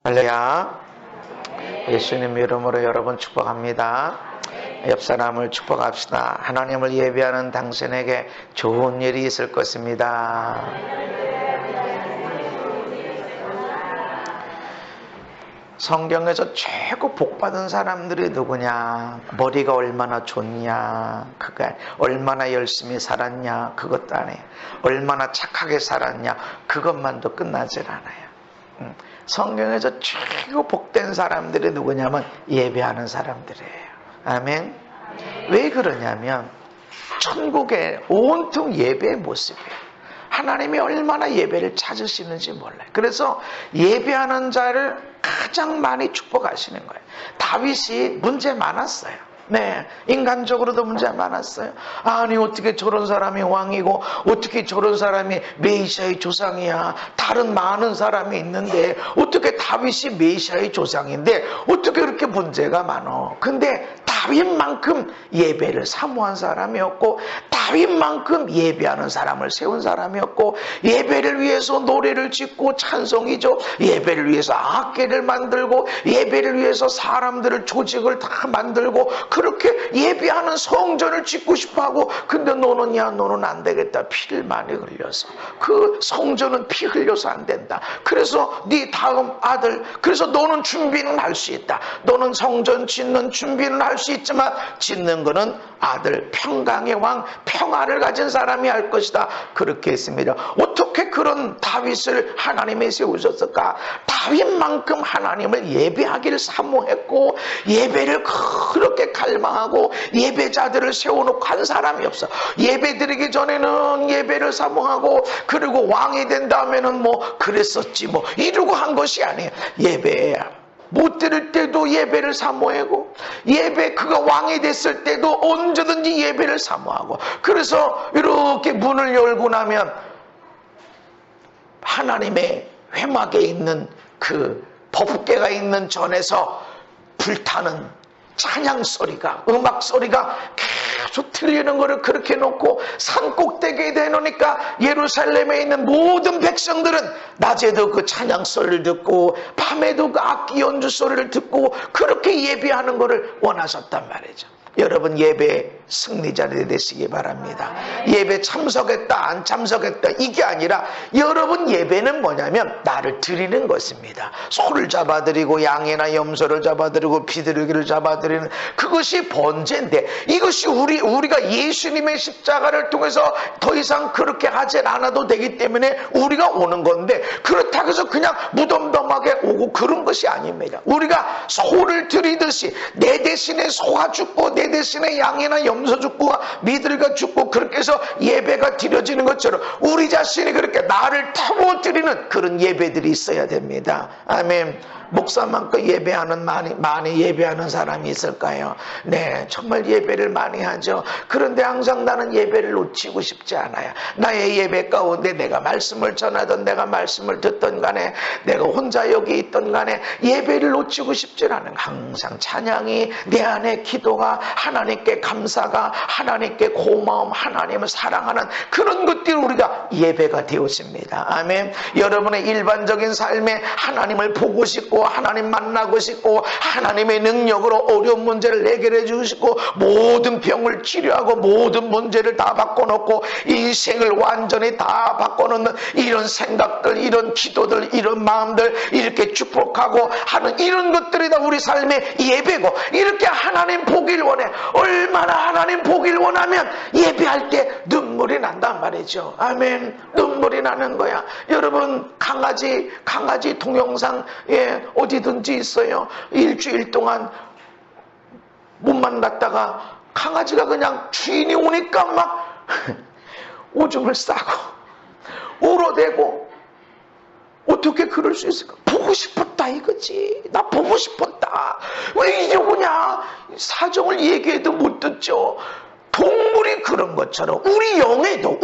할렐루야. 예수님 이름으로 여러분 축복합니다. 옆 사람을 축복합시다. 하나님을 예배하는 당신에게 좋은 일이 있을 것입니다. 성경에서 최고 복받은 사람들이 누구냐? 머리가 얼마나 좋냐? 그가 얼마나 열심히 살았냐? 그것도 아니에요. 얼마나 착하게 살았냐? 그것만도 끝나질 않아요. 성경에서 최고 복된 사람들이 누구냐면 예배하는 사람들이에요. 아멘. 왜 그러냐면 천국의 온통 예배의 모습이에요. 하나님이 얼마나 예배를 찾으시는지 몰라요. 그래서 예배하는 자를 가장 많이 축복하시는 거예요. 다윗이 문제 많았어요. 네, 인간적으로도 문제 많았어요. 아니 어떻게 저런 사람이 왕이고 어떻게 저런 사람이 메시아의 조상이야. 다른 많은 사람이 있는데 어떻게 다윗이 메시아의 조상인데 어떻게 그렇게 문제가 많어. 근데 다윗만큼 예배를 사모한 사람이었고 다윗만큼 예배하는 사람을 세운 사람이었고 예배를 위해서 노래를 짓고 찬송이죠. 예배를 위해서 악기를 만들고 예배를 위해서 사람들을 조직을 다 만들고 그렇게 예배하는 성전을 짓고 싶어하고 근데 너는 안 되겠다. 피를 많이 흘려서 그 성전은 피 흘려서 안 된다. 그래서 네 다음 아들 그래서 너는 준비는 할 수 있다. 너는 성전 짓는 준비는 할 수 있지만 짓는 거는 아들 평강의 왕 평화를 가진 사람이 할 것이다. 그렇게 했습니다. 어떻게 그런 다윗을 하나님이 세우셨을까? 다윗만큼 하나님을 예배하기를 사모했고 예배를 그렇게 갈망하고 예배자들을 세워놓고 한 사람이 없어. 예배 드리기 전에는 예배를 사모하고 그리고 왕이 된 다음에는 뭐 그랬었지 뭐 이러고 한 것이 아니에요. 예배야. 못 드릴 때도 예배를 사모하고 예배 그가 왕이 됐을 때도 언제든지 예배를 사모하고 그래서 이렇게 문을 열고 나면 하나님의 회막에 있는 그 법궤가 있는 전에서 불타는 찬양 소리가 음악 소리가 계속 들리는 것을 그렇게 놓고 산 꼭대기에 대놓으니까 예루살렘에 있는 모든 백성들은 낮에도 그 찬양 소리를 듣고 밤에도 그 악기 연주 소리를 듣고 그렇게 예배하는 것을 원하셨단 말이죠. 여러분 예배 승리자들이 되시기 바랍니다. 예배 참석했다 안 참석했다 이게 아니라 여러분 예배는 뭐냐면 나를 드리는 것입니다. 소를 잡아드리고 양이나 염소를 잡아드리고 비둘기를 잡아드리는 그것이 번제인데 이것이 우리가 예수님의 십자가를 통해서 더 이상 그렇게 하지 않아도 되기 때문에 우리가 오는 건데 그렇다고 해서 그냥 무덤덤하게 오고 그런 것이 아닙니다. 우리가 소를 드리듯이 내 대신에 소가 죽고 내 대신에 양이나 염소 죽고 미들가 죽고 그렇게 해서 예배가 드려지는 것처럼 우리 자신이 그렇게 나를 태워 드리는 그런 예배들이 있어야 됩니다. 아멘. 목사만큼 예배하는 많이 예배하는 사람이 있을까요? 네, 정말 예배를 많이 하죠. 그런데 항상 나는 예배를 놓치고 싶지 않아요. 나의 예배 가운데 내가 말씀을 전하던 내가 말씀을 듣던 간에 내가 혼자 여기 있던 간에 예배를 놓치고 싶지 않은 항상 찬양이 내 안에 기도가 하나님께 감사가 하나님께 고마움 하나님을 사랑하는 그런 것들이 우리가 예배가 되었습니다. 아멘. 여러분의 일반적인 삶에 하나님을 보고 싶고 하나님 만나고 싶고 하나님의 능력으로 어려운 문제를 해결해 주시고 모든 병을 치료하고 모든 문제를 다 바꿔놓고 인생을 완전히 다 바꿔놓는 이런 생각들 이런 기도들 이런 마음들 이렇게 축복하고 하는 이런 것들이 다 우리 삶의 예배고 이렇게 하나님 보길 원해. 얼마나 하나님 보길 원하면 예배할 때 눈물이 난단 말이죠. 아멘. 눈물이 나는 거야. 여러분 강아지 동영상 어디든지 있어요. 일주일 동안 못 만났다가 강아지가 그냥 주인이 오니까 막 오줌을 싸고 울어대고 어떻게 그럴 수 있을까? 보고 싶었다 이거지. 나 보고 싶었다. 왜 이러냐? 사정을 얘기해도 못 듣죠. 동물이 그런 것처럼 우리 영에도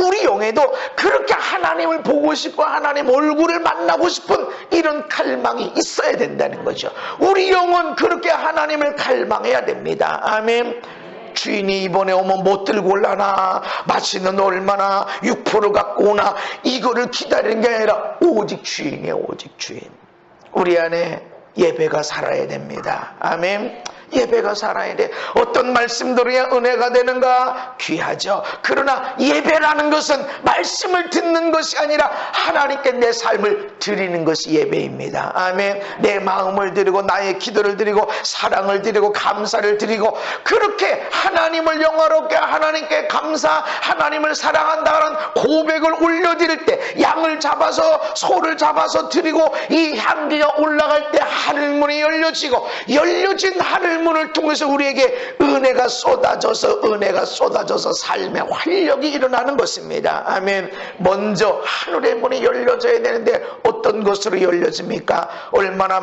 그렇게 하나님을 보고 싶고 하나님 얼굴을 만나고 싶은 이런 갈망이 있어야 된다는 거죠. 우리 영은 그렇게 하나님을 갈망해야 됩니다. 아멘. 주인이 이번에 오면 못 들고 올라나 맛있는 얼마나 육포를 갖고 오나 이거를 기다리는 게 아니라 오직 주인이에요. 오직 주인. 우리 안에 예배가 살아야 됩니다. 아멘. 예배가 살아야 돼. 어떤 말씀 들어야 은혜가 되는가? 귀하죠. 그러나 예배라는 것은 말씀을 듣는 것이 아니라 하나님께 내 삶을 드리는 것이 예배입니다. 아멘. 내 마음을 드리고 나의 기도를 드리고 사랑을 드리고 감사를 드리고 그렇게 하나님을 영화롭게 하나님께 감사 하나님을 사랑한다는 고백을 올려드릴 때 양을 잡아서 소를 잡아서 드리고 이 향기가 올라갈 때 하늘문이 열려지고 열려진 하늘 문을 통해서 우리에게 은혜가 쏟아져서 삶의 활력이 일어나는 것입니다. 아멘. 먼저 하늘의 문이 열려져야 되는데 어떤 것으로 열려집니까? 얼마나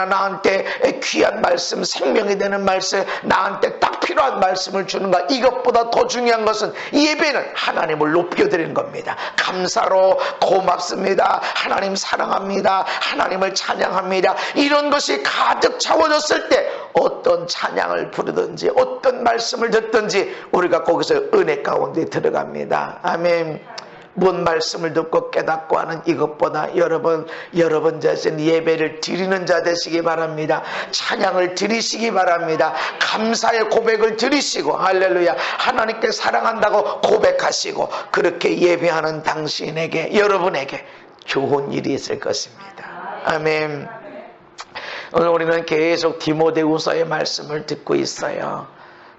나한테 귀한 말씀, 생명이 되는 말씀, 나한테 딱 필요한 말씀을 주는가? 이것보다 더 중요한 것은 예배는 하나님을 높여드리는 겁니다. 감사로 고맙습니다. 하나님 사랑합니다. 하나님을 찬양합니다. 이런 것이 가득 채워졌을 때 어떤 찬양을 부르든지 어떤 말씀을 듣든지 우리가 거기서 은혜 가운데 들어갑니다. 아멘. 뭔 말씀을 듣고 깨닫고 하는 이것보다 여러분 자신 예배를 드리는 자 되시기 바랍니다. 찬양을 드리시기 바랍니다. 감사의 고백을 드리시고 할렐루야 하나님께 사랑한다고 고백하시고 그렇게 예배하는 당신에게 여러분에게 좋은 일이 있을 것입니다. 아멘. 오늘 우리는 계속 디모데후서의 말씀을 듣고 있어요.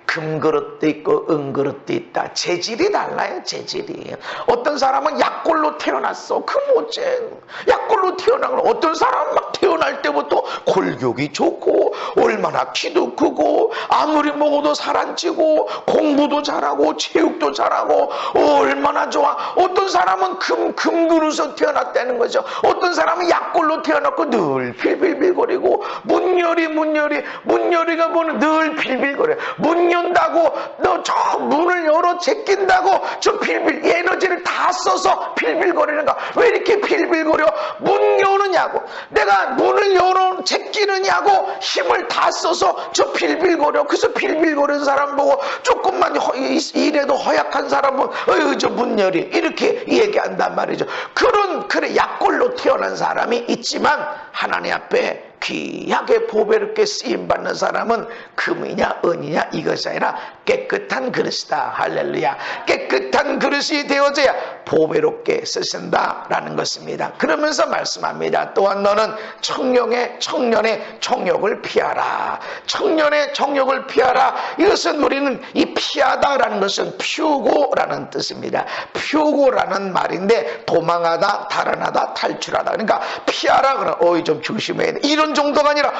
금그릇도 있고 은그릇도 있다. 재질이 달라요. 재질이. 어떤 사람은 약골로 태어났어. 그 뭐지? 약골로 태어난 건 어떤 사람은 막 태어날 때부터 골격이 좋고 얼마나 키도 크고 아무리 먹어도 살 안 찌고 공부도 잘하고 체육도 잘하고 얼마나 좋아. 어떤 사람은 금그릇으로 태어났다는 거죠. 어떤 사람은 약골로 태어났고 늘 빌빌빌거리고 문열이가 뭐는 늘 빌빌거려. 문 연다고 너 저 문을 열어 제낀다고 저 빌빌 에너지를 다 써서 빌빌거리는가? 왜 이렇게 빌빌거려? 문 여느냐고 내가 문을 열어 제끼느냐고 힘을 다 써서 저 빌빌거려. 그래서 빌빌거리는 사람 보고 조금만 일해도 허약한 사람은 어휴 저 문 열이 이렇게 얘기한단 말이죠. 그래 약골로 태어난 사람이 있지만 하나님 앞에 귀하게 보배롭게 쓰임받는 사람은 금이냐 은이냐 이것이 아니라 깨끗한 그릇이다. 할렐루야. 깨끗한 그릇이 되어져야 보배롭게 쓰신다라는 것입니다. 그러면서 말씀합니다. 또한 너는 청년의 정욕을 피하라. 청년의 정욕을 피하라. 이것은 우리는 이 피하다라는 것은 퓨고라는 뜻입니다. 퓨고라는 말인데 도망하다, 달아나다, 탈출하다. 그러니까 피하라 그러면 어이 좀 조심해야 돼. 이런 정도가 아니라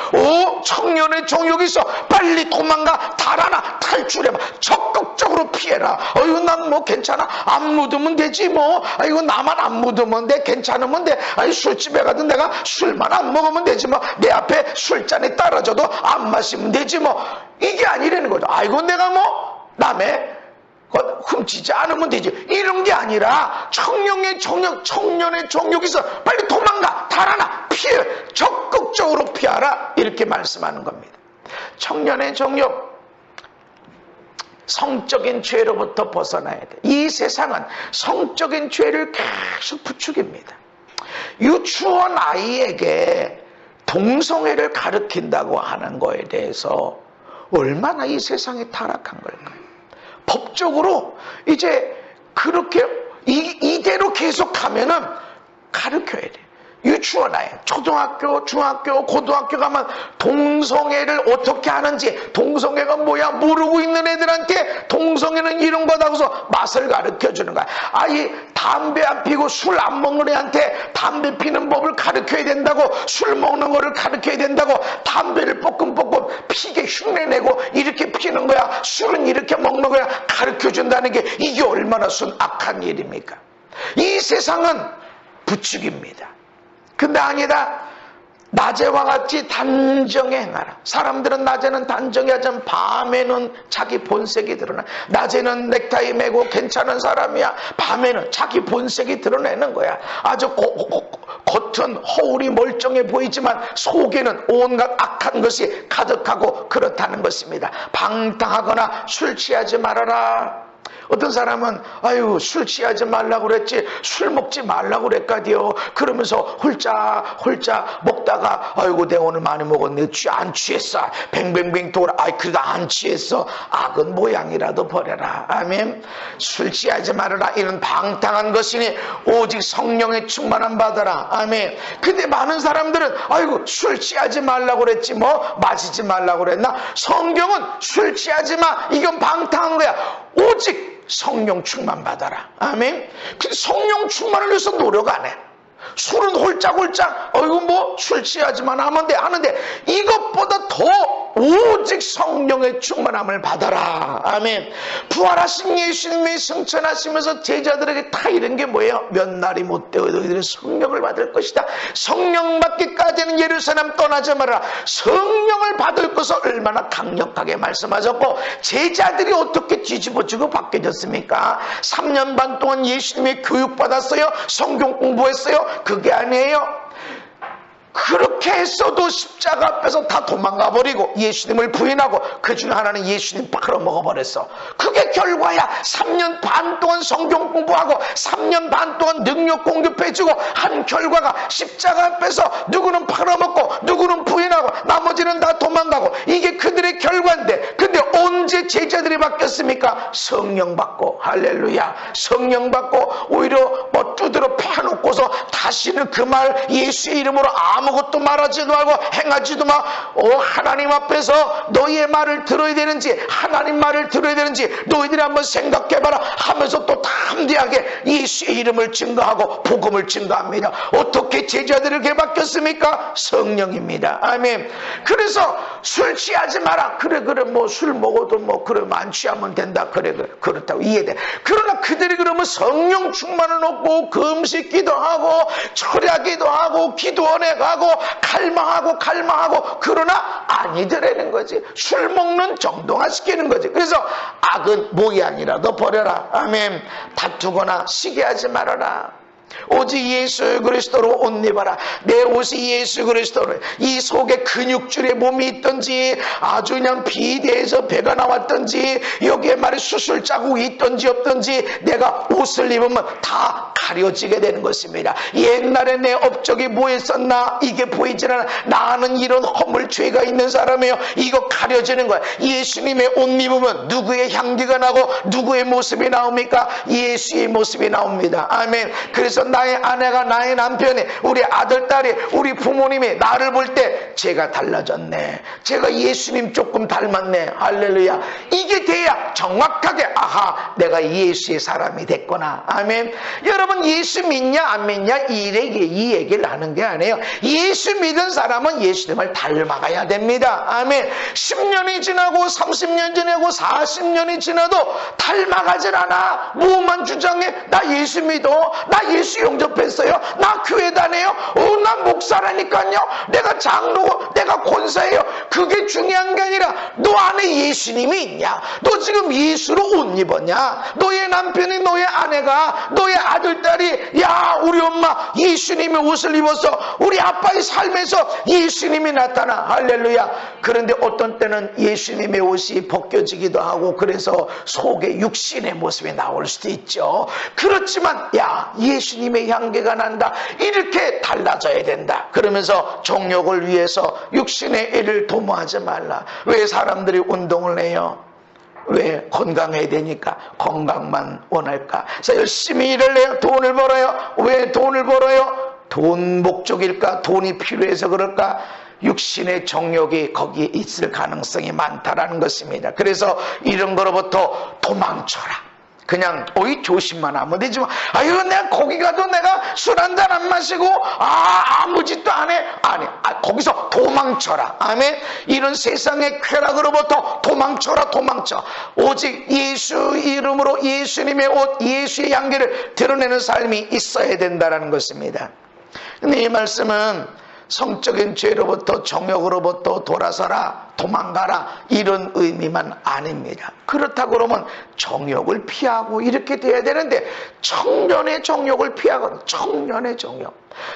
청년의 정욕이 있어. 빨리 도망가, 달아나, 탈출해봐. 적극적으로 피해라. 어이구 난 뭐 괜찮아. 안 묻으면 되지 뭐. 아이고 나만 안 묻으면 돼. 괜찮으면 돼. 아이 술집에 가도 내가 술만 안 먹으면 되지 뭐. 내 앞에 술잔이 떨어져도 안 마시면 되지 뭐. 이게 아니라는 거죠. 아이고 내가 뭐 남의 훔치지 않으면 되지. 이런 게 아니라 청년의 정욕이 있어. 빨리 도망가, 달아나, 피해. 적극적으로 피하라. 이렇게 말씀하는 겁니다. 청년의 정욕, 성적인 죄로부터 벗어나야 돼. 이 세상은 성적인 죄를 계속 부추깁니다. 유치원 아이에게 동성애를 가르친다고 하는 거에 대해서 얼마나 이 세상이 타락한 걸까요? 법적으로 이제 그렇게 이대로 계속 가면은 가르쳐야 돼. 유치원 아이, 초등학교, 중학교, 고등학교 가면 동성애를 어떻게 하는지, 동성애가 뭐야 모르고 있는 애들한테 동성애는 이런 거다 해서 맛을 가르쳐주는 거야. 아이 담배 안 피고 술 안 먹는 애한테 담배 피는 법을 가르쳐야 된다고, 술 먹는 거를 가르쳐야 된다고, 담배를 볶음 피게 흉내내고 이렇게 피는 거야, 술은 이렇게 먹는 거야 가르쳐준다는 게 이게 얼마나 악한 일입니까? 이 세상은 부추깁니다. 근데 아니다. 낮에와 같이 단정히 행하라. 사람들은 낮에는 단정히 하지만 밤에는 자기 본색이 드러나. 낮에는 넥타이 매고 괜찮은 사람이야. 밤에는 자기 본색이 드러내는 거야. 아주 겉은 허울이 멀쩡해 보이지만 속에는 온갖 악한 것이 가득하고 그렇다는 것입니다. 방탕하거나 술 취하지 말아라. 어떤 사람은 아유 술 취하지 말라고 그랬지 술 먹지 말라고 그랬까디요. 그러면서 홀짝 먹다가 아이고 내가 오늘 많이 먹었네. 안 취했어. 뱅뱅뱅 돌아. 아이 그래도 안 취했어. 악은 모양이라도 버려라. 아멘. 술 취하지 말아라. 이런 방탕한 것이니 오직 성령의 충만함 받아라. 아멘. 근데 많은 사람들은 아이고 술 취하지 말라고 그랬지 뭐 마시지 말라고 그랬나. 성경은 술 취하지 마. 이건 방탕한 거야. 오직 성령 충만 받아라. 아멘. 근데 성령 충만을 위해서 노력 안 해. 술은 홀짝홀짝 어이구 뭐 술 취하지만 하면 돼 하는데 이것보다 더 오직 성령의 충만함을 받아라. 아멘. 부활하신 예수님이 승천하시면서 제자들에게 다 이런 게 뭐예요? 몇 날이 못 되어도 너희들은 성령을 받을 것이다. 성령 받기까지는 예루살렘 떠나지 말아라. 성령을 받을 것을 얼마나 강력하게 말씀하셨고 제자들이 어떻게 뒤집어지고 바뀌어졌습니까? 3년 반 동안 예수님의 교육받았어요? 성경 공부했어요? 그게 아니에요. 그렇게 했어도 십자가 앞에서 다 도망가 버리고 예수님을 부인하고 그 중에 하나는 예수님 팔아먹어 버렸어. 그게 결과야. 3년 반 동안 성경 공부하고 3년 반 동안 능력 공급해주고 한 결과가 십자가 앞에서 누구는 팔아먹고 누구는 부인하고 나머지는 다 도망가고 이게 그들의 결과인데 근데 언제 제자들이 바뀌었습니까? 성령 받고 할렐루야. 성령 받고 오히려 뭐 두드러 패놓고서 다시는 그 말 예수의 이름으로 아무것도 말하지도 말고 행하지도 마. 하나님 앞에서 너희의 말을 들어야 되는지 하나님 말을 들어야 되는지 너희들이 한번 생각해봐라 하면서 또 담대하게 예수의 이름을 증거하고 복음을 증거합니다. 어떻게 제자들을 이렇게 바뀌었습니까? 성령입니다. 아멘. 그래서 술 취하지 마라. 그래 뭐 술 먹어도 뭐 그래 안 취하면 된다. 그래 그렇다고 이해돼. 그러나 그들이 그러면 성령 충만을 얻고 금식 기도하고 철야기도 하고 기도원에 가고 갈망하고 그러나 아니더라는 거지. 술 먹는 정도화 시키는 거지. 그래서 악은 모양이라도 버려라. 아멘. 다투거나 시기하지 말아라. 오직 예수 그리스도로 옷 입어라. 내 옷이 예수 그리스도로. 이 속에 근육줄에 몸이 있든지 아주 그냥 비대해서 배가 나왔든지 여기에 말에 수술 자국이 있든지 없든지 내가 옷을 입으면 다 가려지게 되는 것입니다. 옛날에 내 업적이 뭐였었나 이게 보이질 않아. 나는 이런 허물 죄가 있는 사람이에요. 이거 가려지는 거야. 예수님의 옷 입으면 누구의 향기가 나고 누구의 모습이 나옵니까? 예수의 모습이 나옵니다. 아멘. 그래서 나의 아내가 나의 남편이 우리 아들 딸이 우리 부모님이 나를 볼 때 제가 달라졌네. 제가 예수님 조금 닮았네. 할렐루야. 이게 돼야 정확하게 아하 내가 예수의 사람이 됐구나. 아멘. 여러분 예수 믿냐 안 믿냐 이 얘기를 하는 게 아니에요. 예수 믿은 사람은 예수님을 닮아가야 됩니다. 아멘. 10년이 지나고 30년 지나고 40년이 지나도 닮아가질 않아. 뭐만 주장해. 나 예수 믿어. 나 예수 영접했어요. 나 교회 다녀요. 나 목사라니까요. 내가 장로고 내가 권사예요. 그게 중요한 게 아니라 너 안에 예수님이 있냐. 너 지금 예수로 옷 입었냐. 너의 남편이 너의 아내가 너의 아들딸이 야 우리 엄마 예수님의 옷을 입어서 우리 아빠의 삶에서 예수님이 나타나. 할렐루야. 그런데 어떤 때는 예수님의 옷이 벗겨지기도 하고 그래서 속에 육신의 모습이 나올 수도 있죠. 그렇지만 야 예수님의 향기가 난다. 이렇게 달라져야 된다. 그러면서 정욕을 위해서 육신의 일을 도모하지 말라. 왜 사람들이 운동을 해요? 왜? 건강해야 되니까. 건강만 원할까? 그래서 열심히 일을 해요. 돈을 벌어요. 왜 돈을 벌어요? 돈 목적일까? 돈이 필요해서 그럴까? 육신의 정욕이 거기에 있을 가능성이 많다라는 것입니다. 그래서 이런 거로부터 도망쳐라. 그냥 조심만 하면 되지 뭐. 아유 내가 거기 가도 내가 술 한잔 안 마시고 아무 짓도 안 해. 아니 거기서 도망쳐라. 아멘. 이런 세상의 쾌락으로부터 도망쳐라. 도망쳐. 오직 예수 이름으로 예수님의 옷 예수의 향기를 드러내는 삶이 있어야 된다는 것입니다. 근데 이 말씀은 성적인 죄로부터 정욕으로부터 돌아서라 도망가라 이런 의미만 아닙니다. 그렇다고 그러면 정욕을 피하고 이렇게 돼야 되는데 청년의 정욕을 피하거든.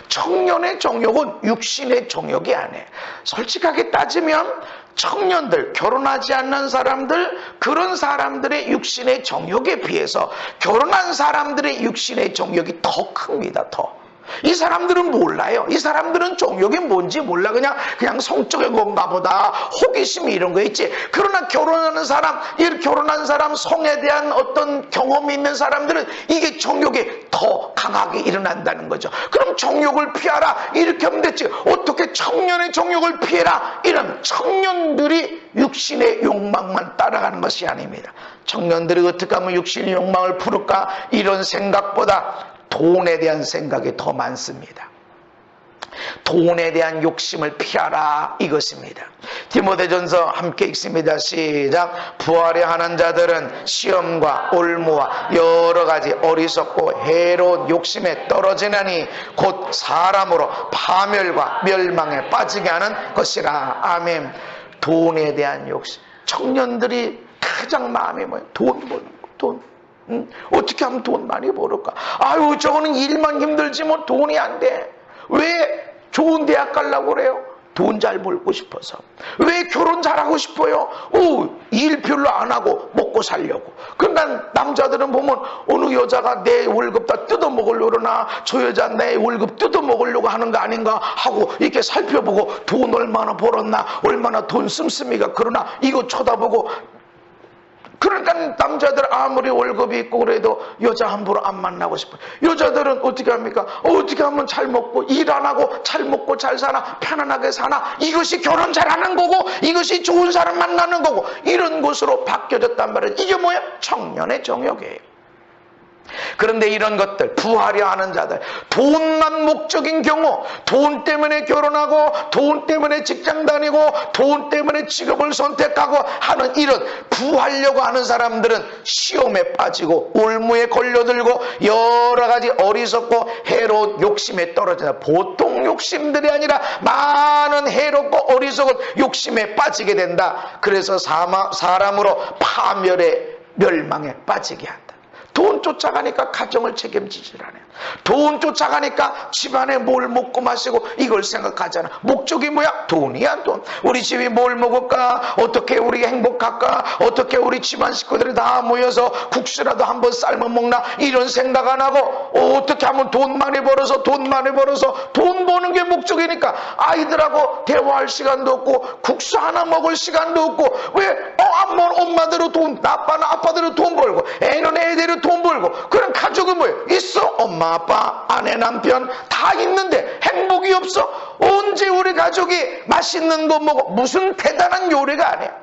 청년의 정욕은 육신의 정욕이 아니에요. 솔직하게 따지면 청년들, 결혼하지 않는 사람들, 그런 사람들의 육신의 정욕에 비해서 결혼한 사람들의 육신의 정욕이 더 큽니다. 더. 이 사람들은 몰라요. 이 사람들은 정욕이 뭔지 몰라. 그냥 성적인 건가 보다, 호기심이 이런 거 있지. 그러나 결혼한 사람, 성에 대한 어떤 경험이 있는 사람들은 이게 정욕이 더 강하게 일어난다는 거죠. 그럼 정욕을 피하라 이렇게 하면 됐지. 어떻게 청년의 정욕을 피해라? 이런 청년들이 육신의 욕망만 따라가는 것이 아닙니다. 청년들이 어떻게 하면 육신의 욕망을 풀을까? 이런 생각보다 돈에 대한 생각이 더 많습니다. 돈에 대한 욕심을 피하라 이것입니다. 디모데전서 함께 읽습니다. 시작. 부하려 하는 자들은 시험과 올무와 여러 가지 어리석고 해로운 욕심에 떨어지나니 곧 사람으로 파멸과 멸망에 빠지게 하는 것이라. 아멘. 돈에 대한 욕심. 청년들이 가장 마음이 뭐예요? 돈 버는 거. 돈. 어떻게 하면 돈 많이 벌을까? 아유, 저거는 일만 힘들지 뭐 돈이 안 돼. 왜 좋은 대학 가려고 그래요? 돈 잘 벌고 싶어서. 왜 결혼 잘하고 싶어요? 일 별로 안 하고 먹고 살려고. 그러니까 남자들은 보면 어느 여자가 내 월급 다 뜯어먹으려고 그러나 저 여자 내 월급 뜯어먹으려고 하는 거 아닌가 하고 이렇게 살펴보고 돈 얼마나 벌었나, 얼마나 돈 씀씀이가 그러나 이거 쳐다보고. 그러니까 남자들 아무리 월급이 있고 그래도 여자 함부로 안 만나고 싶어요. 여자들은 어떻게 합니까? 어떻게 하면 잘 먹고 일 안 하고 잘 먹고 잘 사나, 편안하게 사나, 이것이 결혼 잘하는 거고 이것이 좋은 사람 만나는 거고 이런 것으로 바뀌어졌단 말이에요. 이게 뭐야? 청년의 정욕이에요. 그런데 이런 것들, 부하려 하는 자들, 돈만 목적인 경우, 돈 때문에 결혼하고 돈 때문에 직장 다니고 돈 때문에 직업을 선택하고 하는 이런 부하려고 하는 사람들은 시험에 빠지고 올무에 걸려들고 여러 가지 어리석고 해로운 욕심에 떨어진다. 보통 욕심들이 아니라 많은 해롭고 어리석은 욕심에 빠지게 된다. 그래서 사람으로 파멸의 멸망에 빠지게 한다. 돈 쫓아가니까 가정을 책임지질 않아요. 돈 쫓아가니까 집안에 뭘 먹고 마시고 이걸 생각하잖아. 목적이 뭐야? 돈이야, 돈. 우리 집이 뭘 먹을까? 어떻게 우리 행복할까? 어떻게 우리 집안 식구들이 다 모여서 국수라도 한번 삶아 먹나? 이런 생각 안 하고 어떻게 하면 돈 많이 벌어서 돈 버는 게 목적이니까 아이들하고 대화할 시간도 없고 국수 하나 먹을 시간도 없고 왜? 엄마대로 돈, 아빠대로 돈 벌고 애는 애대로 돈 벌고 그럼 가족은 뭐예요? 있어? 엄마, 아빠, 아내, 남편 다 있는데 행복이 없어? 언제 우리 가족이 맛있는 거 먹어? 무슨 대단한 요리가 아니야.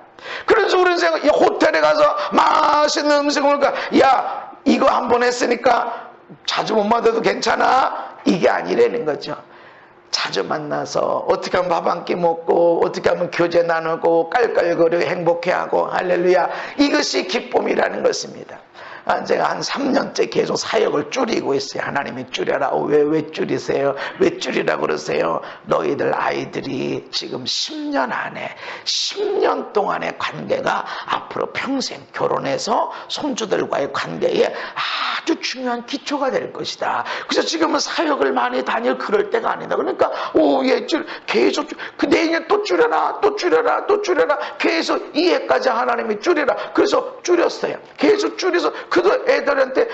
그래서 우리는 생각, 호텔에 가서 맛있는 음식을 먹을까? 야, 이거 한 번 했으니까 자주 못 만나도 괜찮아? 이게 아니라는 거죠. 자주 만나서 어떻게 하면 밥 한 끼 먹고 어떻게 하면 교제 나누고 깔깔거리고 행복해하고 할렐루야, 이것이 기쁨이라는 것입니다. 제가 한 3년째 계속 사역을 줄이고 있어요. 하나님이 줄여라. 왜 줄이세요? 왜 줄이라고 그러세요? 너희들 아이들이 지금 10년 안에 10년 동안의 관계가 앞으로 평생 결혼해서 손주들과의 관계에 아주 중요한 기초가 될 것이다. 그래서 지금은 사역을 많이 다닐 그럴 때가 아니다. 그러니까 계속 내년 또 줄여라, 또 줄여라, 또 줄여라. 계속 이해까지 하나님이 줄여라. 그래서 줄였어요. 계속 줄여서 그도 애들한테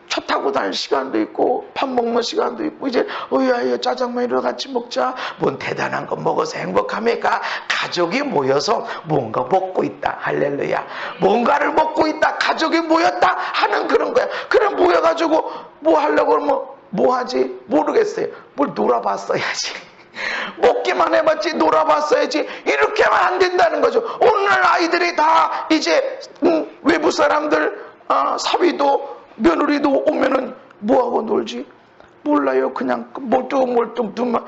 차 타고 다닐 시간도 있고 밥 먹는 시간도 있고 이제 야 짜장면이랑 같이 먹자. 뭔 대단한 거 먹어서 행복합니까? 가족이 모여서 뭔가 먹고 있다. 할렐루야. 뭔가를 먹고 있다. 가족이 모였다 하는 그런 거야. 그럼 모여가지고 뭐 하려고 그러면 뭐 하지? 모르겠어요. 뭘 놀아봤어야지. 먹기만 해봤지 놀아봤어야지. 이렇게 하면 안 된다는 거죠. 오늘날 아이들이 다 이제 외부 사람들 사위도 며느리도 오면은 뭐하고 놀지? 몰라요. 그냥 멀뚱멀뚱 두면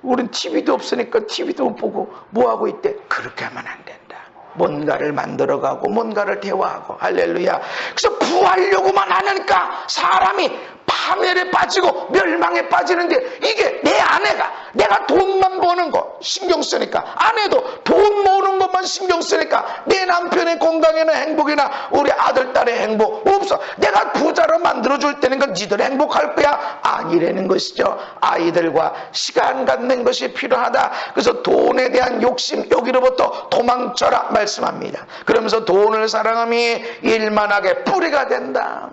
우린 TV도 없으니까 TV도 못 보고 뭐하고 있대. 그렇게 하면 안 된다. 뭔가를 만들어가고 뭔가를 대화하고 할렐루야. 그래서 부하려고만 하니까 사람이 파멸에 빠지고 멸망에 빠지는데 이게 내 아내가 내가 돈만 버는 거 신경 쓰니까, 아내도 돈 모으는 것만 신경 쓰니까 내 남편의 건강이나 행복이나 우리 아들, 딸의 행복 없어. 내가 부자로 만들어줄 테니까 니들 행복할 거야. 아니라는 것이죠. 아이들과 시간 갖는 것이 필요하다. 그래서 돈에 대한 욕심, 여기로부터 도망쳐라 말씀합니다. 그러면서 돈을 사랑함이 일만하게 뿌리가 된다.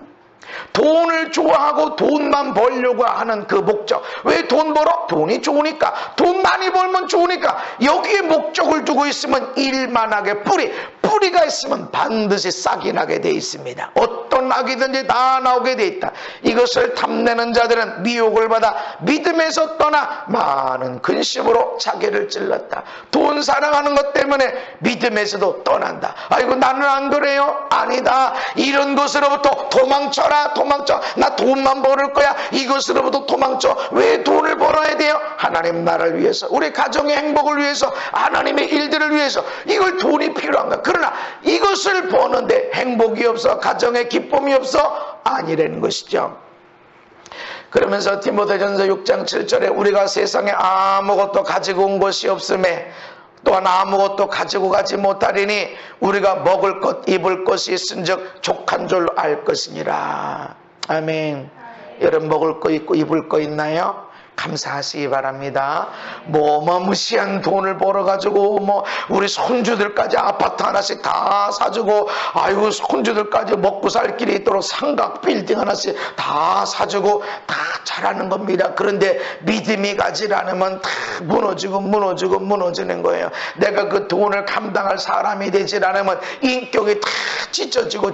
돈을 좋아하고 돈만 벌려고 하는 그 목적. 왜 돈 벌어? 돈이 좋으니까. 돈 많이 벌면 좋으니까. 여기에 목적을 두고 있으면 일만하게 뿌리가 있으면 반드시 싹이 나게 돼 있습니다. 어떤 악이든지 다 나오게 돼 있다. 이것을 탐내는 자들은 미혹을 받아 믿음에서 떠나 많은 근심으로 자기를 찔렀다. 돈 사랑하는 것 때문에 믿음에서도 떠난다. 아이고 나는 안 그래요? 아니다. 이런 것으로부터 도망쳐라. 도망쳐. 나 돈만 벌을 거야. 이것으로부터 도망쳐. 왜 돈을 벌어야 돼요? 하나님 나라를 위해서, 우리 가정의 행복을 위해서, 하나님의 일들을 위해서. 이걸 돈이 필요한가? 그러나 이것을 버는데 행복이 없어, 가정에 기쁨이 없어? 아니라는 것이죠. 그러면서 디모데전서 6장 7절에 우리가 세상에 아무것도 가지고 온 것이 없음에 또한 아무것도 가지고 가지 못하리니 우리가 먹을 것 입을 것이 있은즉 족한 줄로 알 것이니라. 아멘. 여러분 먹을 거 있고 입을 거 있나요? 감사하시기 바랍니다. 무시한 돈을 벌어가지고 우리 손주들까지 아파트 하나씩 다 사주고, 아이고 손주들까지 먹고 살 길이 있도록 삼각 빌딩 하나씩 다 사주고 다 잘하는 겁니다. 그런데 믿음이 가지 않으면 다 무너지는 거예요. 내가 그 돈을 감당할 사람이 되지 않으면 인격이 다 찢어지고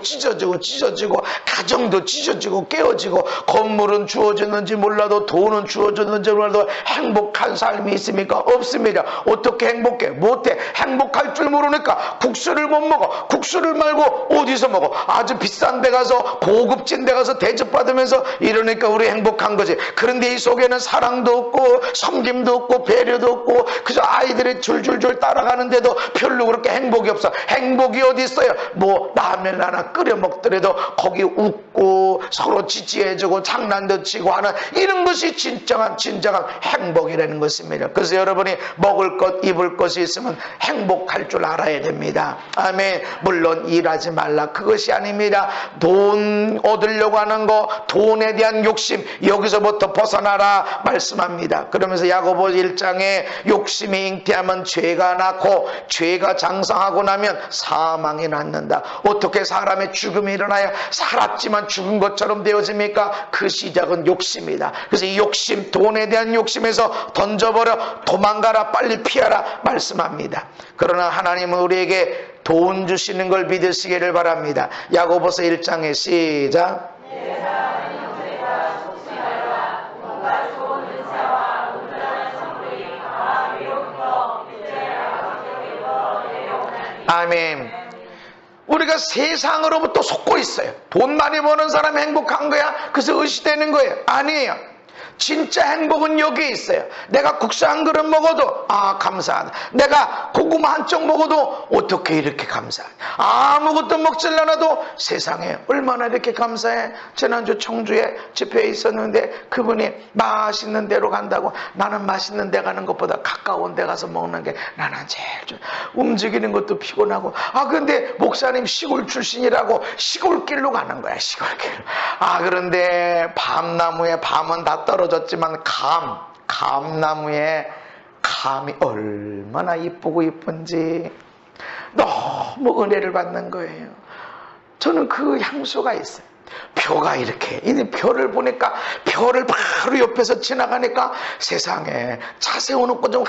가정도 찢어지고 깨어지고, 건물은 주어졌는지 몰라도 돈은 주어졌는지 몰라도 행복한 삶이 있습니까? 없습니다. 어떻게 행복해? 못해. 행복할 줄 모르니까 국수를 못 먹어. 국수를 말고 어디서 먹어? 아주 비싼 데 가서, 고급진 데 가서 대접받으면서 이러니까 우리 행복한 거지. 그런데 이 속에는 사랑도 없고 섬김도 없고 배려도 없고 그저 아이들이 줄줄줄 따라가는데도 별로 그렇게 행복이 없어. 행복이 어디 있어요? 라면 하나 끓여 먹더라도 거기 웃고 서로 지지해주고 장난도 치고 하는 이런 것이 진정한 행복이라는 것입니다. 그래서 여러분이 먹을 것 입을 것이 있으면 행복할 줄 알아야 됩니다. 아멘. 물론 일하지 말라 그것이 아닙니다. 돈 얻으려고 하는 거, 돈에 대한 욕심, 여기서부터 벗어나라 말씀합니다. 그러면서 야고보 1장에 욕심이 잉태하면 죄가 낳고 죄가 장성하고 나면 사망이 낳는다. 어떻게 사람의 죽음이 일어나야 살았지만 죽은 것처럼 되어집니까? 그 시작은 욕심이다. 그래서 이 욕심, 돈에 대한 욕심에서 던져버려 도망가라, 빨리 피하라 말씀합니다. 그러나 하나님은 우리에게 돈 주시는 걸 믿으시기를 바랍니다. 야고보서 1장에 시작. 아멘. 우리가 세상으로부터 속고 있어요. 돈 많이 버는 사람이 행복한 거야? 그래서 의시되는 거예요? 아니에요. 진짜 행복은 여기에 있어요. 내가 국수 한 그릇 먹어도 감사하다. 내가 고구마 한 쪽 먹어도 어떻게 이렇게 감사하냐. 아무것도 먹질 않아도 세상에 얼마나 이렇게 감사해. 지난주 청주에 집회에 있었는데 그분이 맛있는 데로 간다고. 나는 맛있는 데 가는 것보다 가까운 데 가서 먹는 게 나는 제일 좋아. 움직이는 것도 피곤하고. 근데 목사님 시골 출신이라고 시골길로 가는 거야. 시골길로. 그런데 밤나무에 밤은 다 떨어졌지만 감나무에 감이 얼마나 이쁘고 이쁜지 너무 은혜를 받는 거예요. 저는 그 향수가 있어요. 벼가 이렇게, 벼를 보니까 벼를 바로 옆에서 지나가니까 세상에 차 세워놓고 좀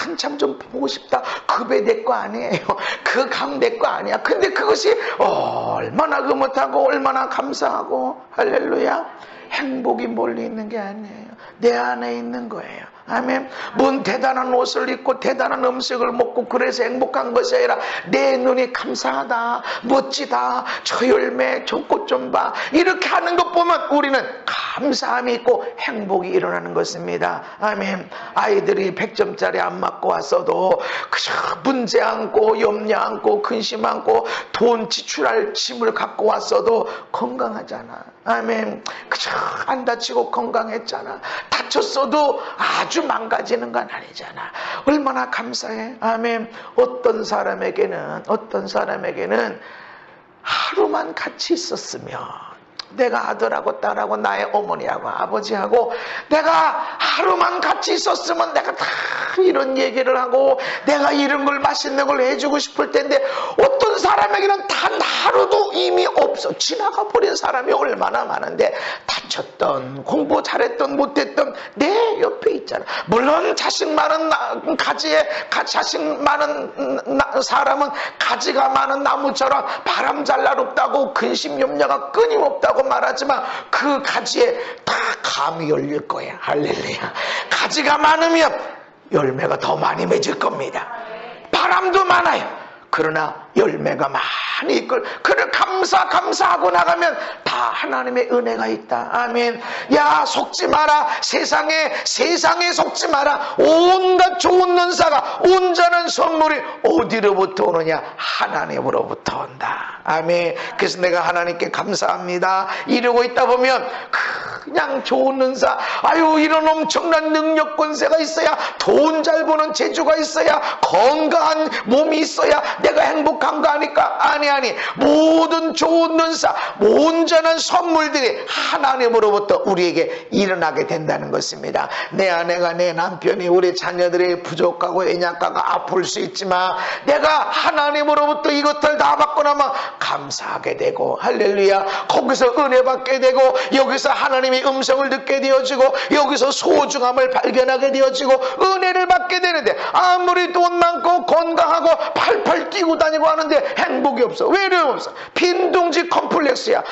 한참 좀 보고 싶다. 그 배 내 거 아니에요. 그 감 내 거 아니야. 근데 그것이 얼마나 흐뭇하고 얼마나 감사하고. 할렐루야. 행복이 멀리 있는 게 아니에요. 내 안에 있는 거예요. 아멘. 뭔 대단한 옷을 입고 대단한 음식을 먹고 그래서 행복한 것이 아니라 내 눈이 감사하다, 멋지다, 저 열매, 저 꽃 좀 봐, 이렇게 하는 것 보면 우리는 감사함이 있고 행복이 일어나는 것입니다. 아멘. 아이들이 100점짜리 안 맞고 왔어도 그저 문제 안고 염려 안고 근심 안고 돈 지출할 짐을 갖고 왔어도 건강하잖아. 아멘. 그저 안 다치고 건강했잖아. 다쳤어도 아주 망가지는 건 아니잖아. 얼마나 감사해. 아멘. 어떤 사람에게는 하루만 같이 있었으면, 내가 아들하고 딸하고 나의 어머니하고 아버지하고 내가 하루만 같이 있었으면 내가 다 이런 얘기를 하고 내가 이런 걸 맛있는 걸 해주고 싶을 텐데, 어떤 사람에게는 단 하루도 이미 없어. 지나가 버린 사람이 얼마나 많은데, 다쳤던 공부 잘했던 못했던 내 옆에 있잖아. 물론 자식 많은 사람은 가지가 많은 나무처럼 바람 잘 나롭다고 근심 염려가 끊임없다고 말하지만, 그 가지에 다 감이 열릴 거야. 할렐루야. 가지가 많으면 열매가 더 많이 맺을 겁니다. 바람도 많아요. 그러나 열매가 많이 있걸. 그래 감사하고 나가면 다 하나님의 은혜가 있다. 아멘. 야, 속지 마라. 세상에 속지 마라. 온갖 좋은 은사가, 온전한 선물이 어디로부터 오느냐? 하나님으로부터 온다. 아멘. 그래서 내가 하나님께 감사합니다 이러고 있다 보면, 그냥 좋은 은사, 아유, 이런 엄청난 능력 권세가 있어야, 돈 잘 버는 재주가 있어야, 건강한 몸이 있어야 내가 행복한 거 아니까? 아니. 모든 좋은 은사, 온전한 선물들이 하나님으로부터 우리에게 일어나게 된다는 것입니다. 내 아내가, 내 남편이, 우리 자녀들이 부족하고 연약하고 아플 수 있지만, 내가 하나님으로부터 이것들 다 받고 나면 감사하게 되고, 할렐루야, 거기서 은혜 받게 되고, 여기서 하나님의 음성을 듣게 되어지고, 여기서 소중함을 발견하게 되어지고, 은혜를 받게 되는데, 아무리 돈 많고 건강하고 팔팔 뛰고 다니고 하는데 행복이 없어. 외로움 없어. 빈둥지 컴플렉스야.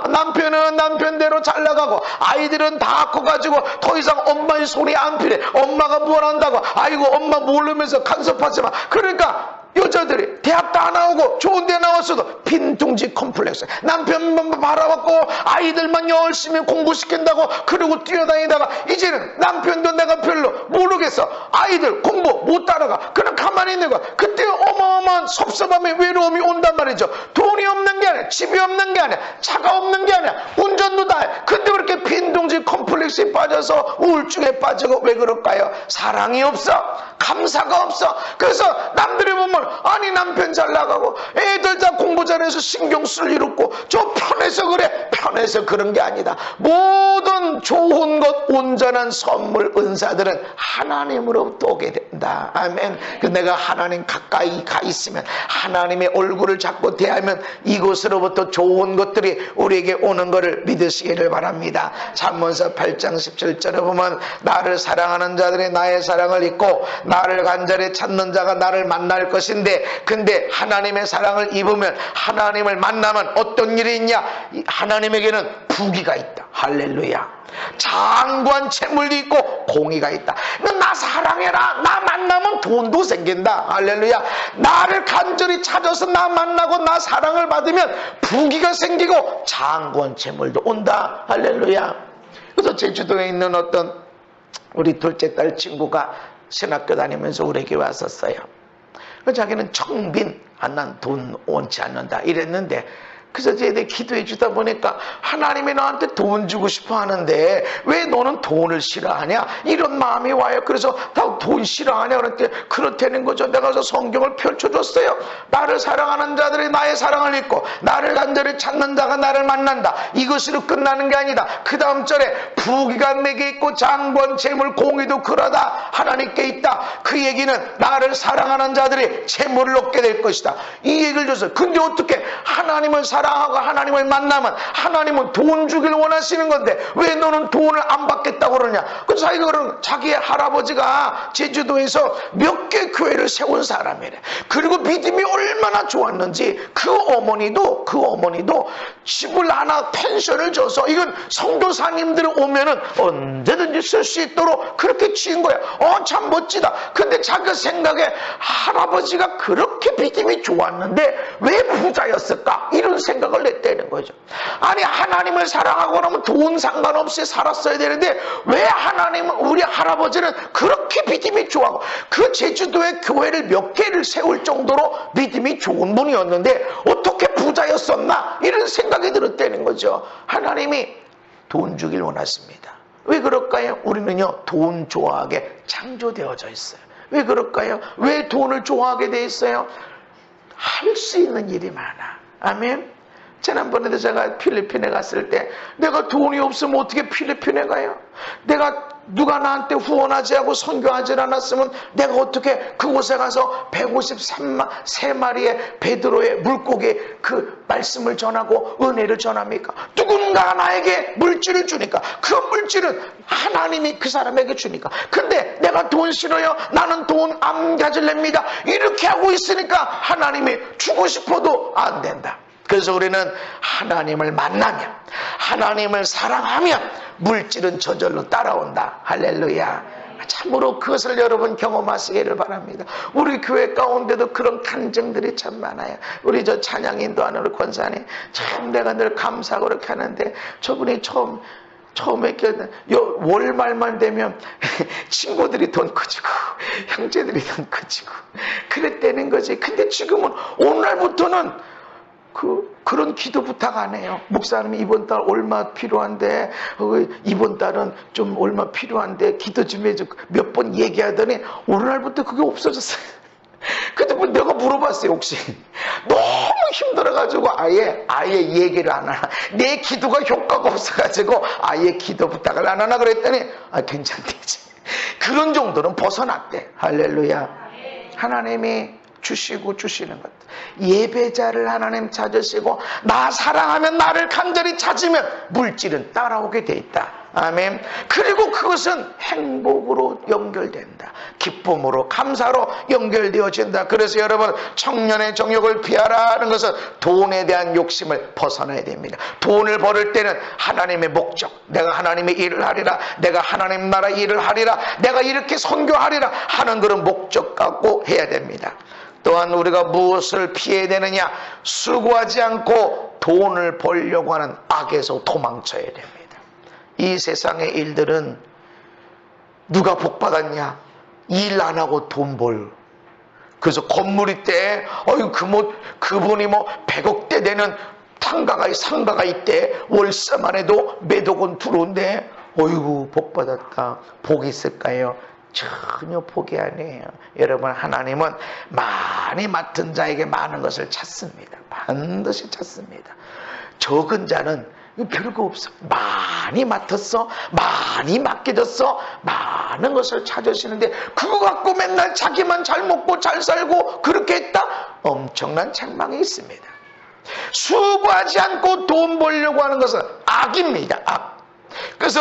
남편은 남편대로 잘 나가고, 아이들은 다 커가지고 더 이상 엄마의 손이 안 필요해. 엄마가 뭘 한다고, 아이고 엄마 모르면서 간섭하지 마. 그러니까 여자들이 대학도 안 나오고 좋은 데 나왔어도 빈둥지 컴플렉스. 남편만 바라봤고 아이들만 열심히 공부시킨다고 그러고 뛰어다니다가, 이제는 남편도 내가 별로 모르겠어. 아이들 공부 못 따라가. 그럼 가만히 있는 거야. 그때 어마어마한 섭섭함에 외로움이 온단 말이죠. 돈이 없는 게 아니야, 집이 없는 게 아니야, 차가 없는 게 아니야, 운전도 다 해. 근데 그렇게 빈둥지 컴플렉스에 빠져서 우울증에 빠지고, 왜 그럴까요? 사랑이 없어. 감사가 없어. 그래서 남들이 보면, 아니 남편 잘 나가고 애들 다 공부 잘해서 신경 쓸 일 없고, 저 편해서 그래. 편해서 그런 게 아니다. 모든 좋은 것, 온전한 선물, 은사들은 하나님으로부터 오게 된다. 아멘. 내가 하나님 가까이 가 있으면, 하나님의 얼굴을 잡고 대하면 이곳으로부터 좋은 것들이 우리에게 오는 것을 믿으시기를 바랍니다. 잠언서 8장 17절에 보면, 나를 사랑하는 자들이 나의 사랑을 잊고 나를 간절히 찾는 자가 나를 만날 것인데, 근데 하나님의 사랑을 입으면, 하나님을 만나면 어떤 일이 있냐? 하나님에게는 부귀가 있다. 할렐루야. 장관 채물도 있고 공의가 있다. 나 사랑해라. 나 만나면 돈도 생긴다. 할렐루야. 나를 간절히 찾아서 나 만나고 나 사랑을 받으면 부귀가 생기고 장관 채물도 온다. 할렐루야. 그래서 제주도에 있는 어떤 우리 둘째 딸 친구가 신학교 다니면서 우리에게 왔었어요. 자기는 청빈, 난 돈 원치 않는다 이랬는데, 그래서 쟤들 기도해 주다 보니까, 하나님이 나한테 돈 주고 싶어 하는데 왜 너는 돈을 싫어하냐? 이런 마음이 와요. 그래서 나 돈 싫어하냐? 그랬더니 그렇다는 거죠. 내가 그래서 성경을 펼쳐줬어요. 나를 사랑하는 자들이 나의 사랑을 잊고 나를 간절히 찾는 자가 나를 만난다. 이것으로 끝나는 게 아니다. 그 다음 절에 부귀가 내게 있고 장관 재물 공의도 그러다 하나님께 있다. 그 얘기는 나를 사랑하는 자들이 재물을 얻게 될 것이다. 이 얘기를 줬어요. 근데 어떻게 하나님을 사랑하고 하나님을 만나면, 하나님은 돈 주길 원하시는 건데 왜 너는 돈을 안 받겠다고 그러냐? 그래서 자기의 할아버지가 제주도에서 몇 개 교회를 세운 사람이래. 그리고 믿음이 얼마나 좋았는지 그 어머니도 집을 하나 펜션을 줘서, 이건 성도사님들이 오면은 언제든지 쓸 수 있도록 그렇게 지은 거야. 참 멋지다. 근데 자기 생각에 할아버지가 그렇게 믿음이 좋았는데 왜 부자였을까? 이런 생각을 냈다는 거죠. 아니, 하나님을 사랑하고 그러면 돈 상관없이 살았어야 되는데 왜 우리 할아버지는 그렇게 믿음이 좋아하고, 그 제주도에 교회를 몇 개를 세울 정도로 믿음이 좋은 분이었는데 어떻게 부자였었나? 이런 생각이 들었다는 거죠. 하나님이 돈 주길 원하십니다. 왜 그럴까요? 우리는요, 돈 좋아하게 창조되어져 있어요. 왜 그럴까요? 왜 돈을 좋아하게 돼 있어요? 할 수 있는 일이 많아. 아멘. 지난번에도 제가 필리핀에 갔을 때 내가 돈이 없으면 어떻게 필리핀에 가요? 내가 누가 나한테 후원하지 하고 선교하지 않았으면 내가 어떻게 그곳에 가서 153마리의 베드로의 물고기 그 말씀을 전하고 은혜를 전합니까? 누군가가 나에게 물질을 주니까 그 물질은 하나님이 그 사람에게 주니까. 근데 내가 돈 싫어요, 나는 돈 안 가질랍니다, 이렇게 하고 있으니까 하나님이 주고 싶어도 안 된다. 그래서 우리는 하나님을 만나면, 하나님을 사랑하면 물질은 저절로 따라온다. 할렐루야. 참으로 그것을 여러분 경험하시기를 바랍니다. 우리 교회 가운데도 그런 간증들이 참 많아요. 우리 저 찬양 인도하는 우리 권사님, 참 내가 늘 감사하고 그렇게 하는데, 저분이 처음에 월말만 되면 친구들이 돈 커지고 형제들이 돈 커지고 그랬다는 거지. 근데 지금은 오늘날부터는 그런 기도 부탁 안 해요. 목사님이 이번 달 얼마 필요한데, 이번 달은 좀 얼마 필요한데 기도 좀 해줘, 몇 번 얘기하더니 오늘날부터 그게 없어졌어요. 근데 내가 물어봤어요. 혹시 너무 힘들어가지고 아예 얘기를 안 하나, 내 기도가 효과가 없어가지고 아예 기도 부탁을 안 하나 그랬더니 괜찮대지. 그런 정도는 벗어났대. 할렐루야. 하나님이 주시고 주시는 것, 예배자를 하나님 찾으시고 나 사랑하면 나를 간절히 찾으면 물질은 따라오게 돼 있다. 아멘. 그리고 그것은 행복으로 연결된다. 기쁨으로, 감사로 연결되어진다. 그래서 여러분, 청년의 정욕을 피하라는 것은 돈에 대한 욕심을 벗어나야 됩니다. 돈을 벌을 때는 하나님의 목적, 내가 하나님의 일을 하리라, 내가 하나님 나라 일을 하리라, 내가 이렇게 선교하리라 하는 그런 목적 갖고 해야 됩니다. 또한 우리가 무엇을 피해야 되느냐? 수고하지 않고 돈을 벌려고 하는 악에서 도망쳐야 됩니다. 이 세상의 일들은 누가 복받았냐? 일 안 하고 돈 벌. 그래서 건물 있대. 그분이 100억대 되는 상가가 있대. 월세만 해도 몇억 원 들어온대. 어이구, 복받았다. 복이 있을까요? 전혀 포기 아니에요. 여러분, 하나님은 많이 맡은 자에게 많은 것을 찾습니다. 반드시 찾습니다. 적은 자는 별거 없어. 많이 맡았어, 많이 맡겨졌어, 많은 것을 찾으시는데 그거 갖고 맨날 자기만 잘 먹고 잘 살고 그렇게 했다? 엄청난 책망이 있습니다. 수고하지 않고 돈 벌려고 하는 것은 악입니다. 악. 그래서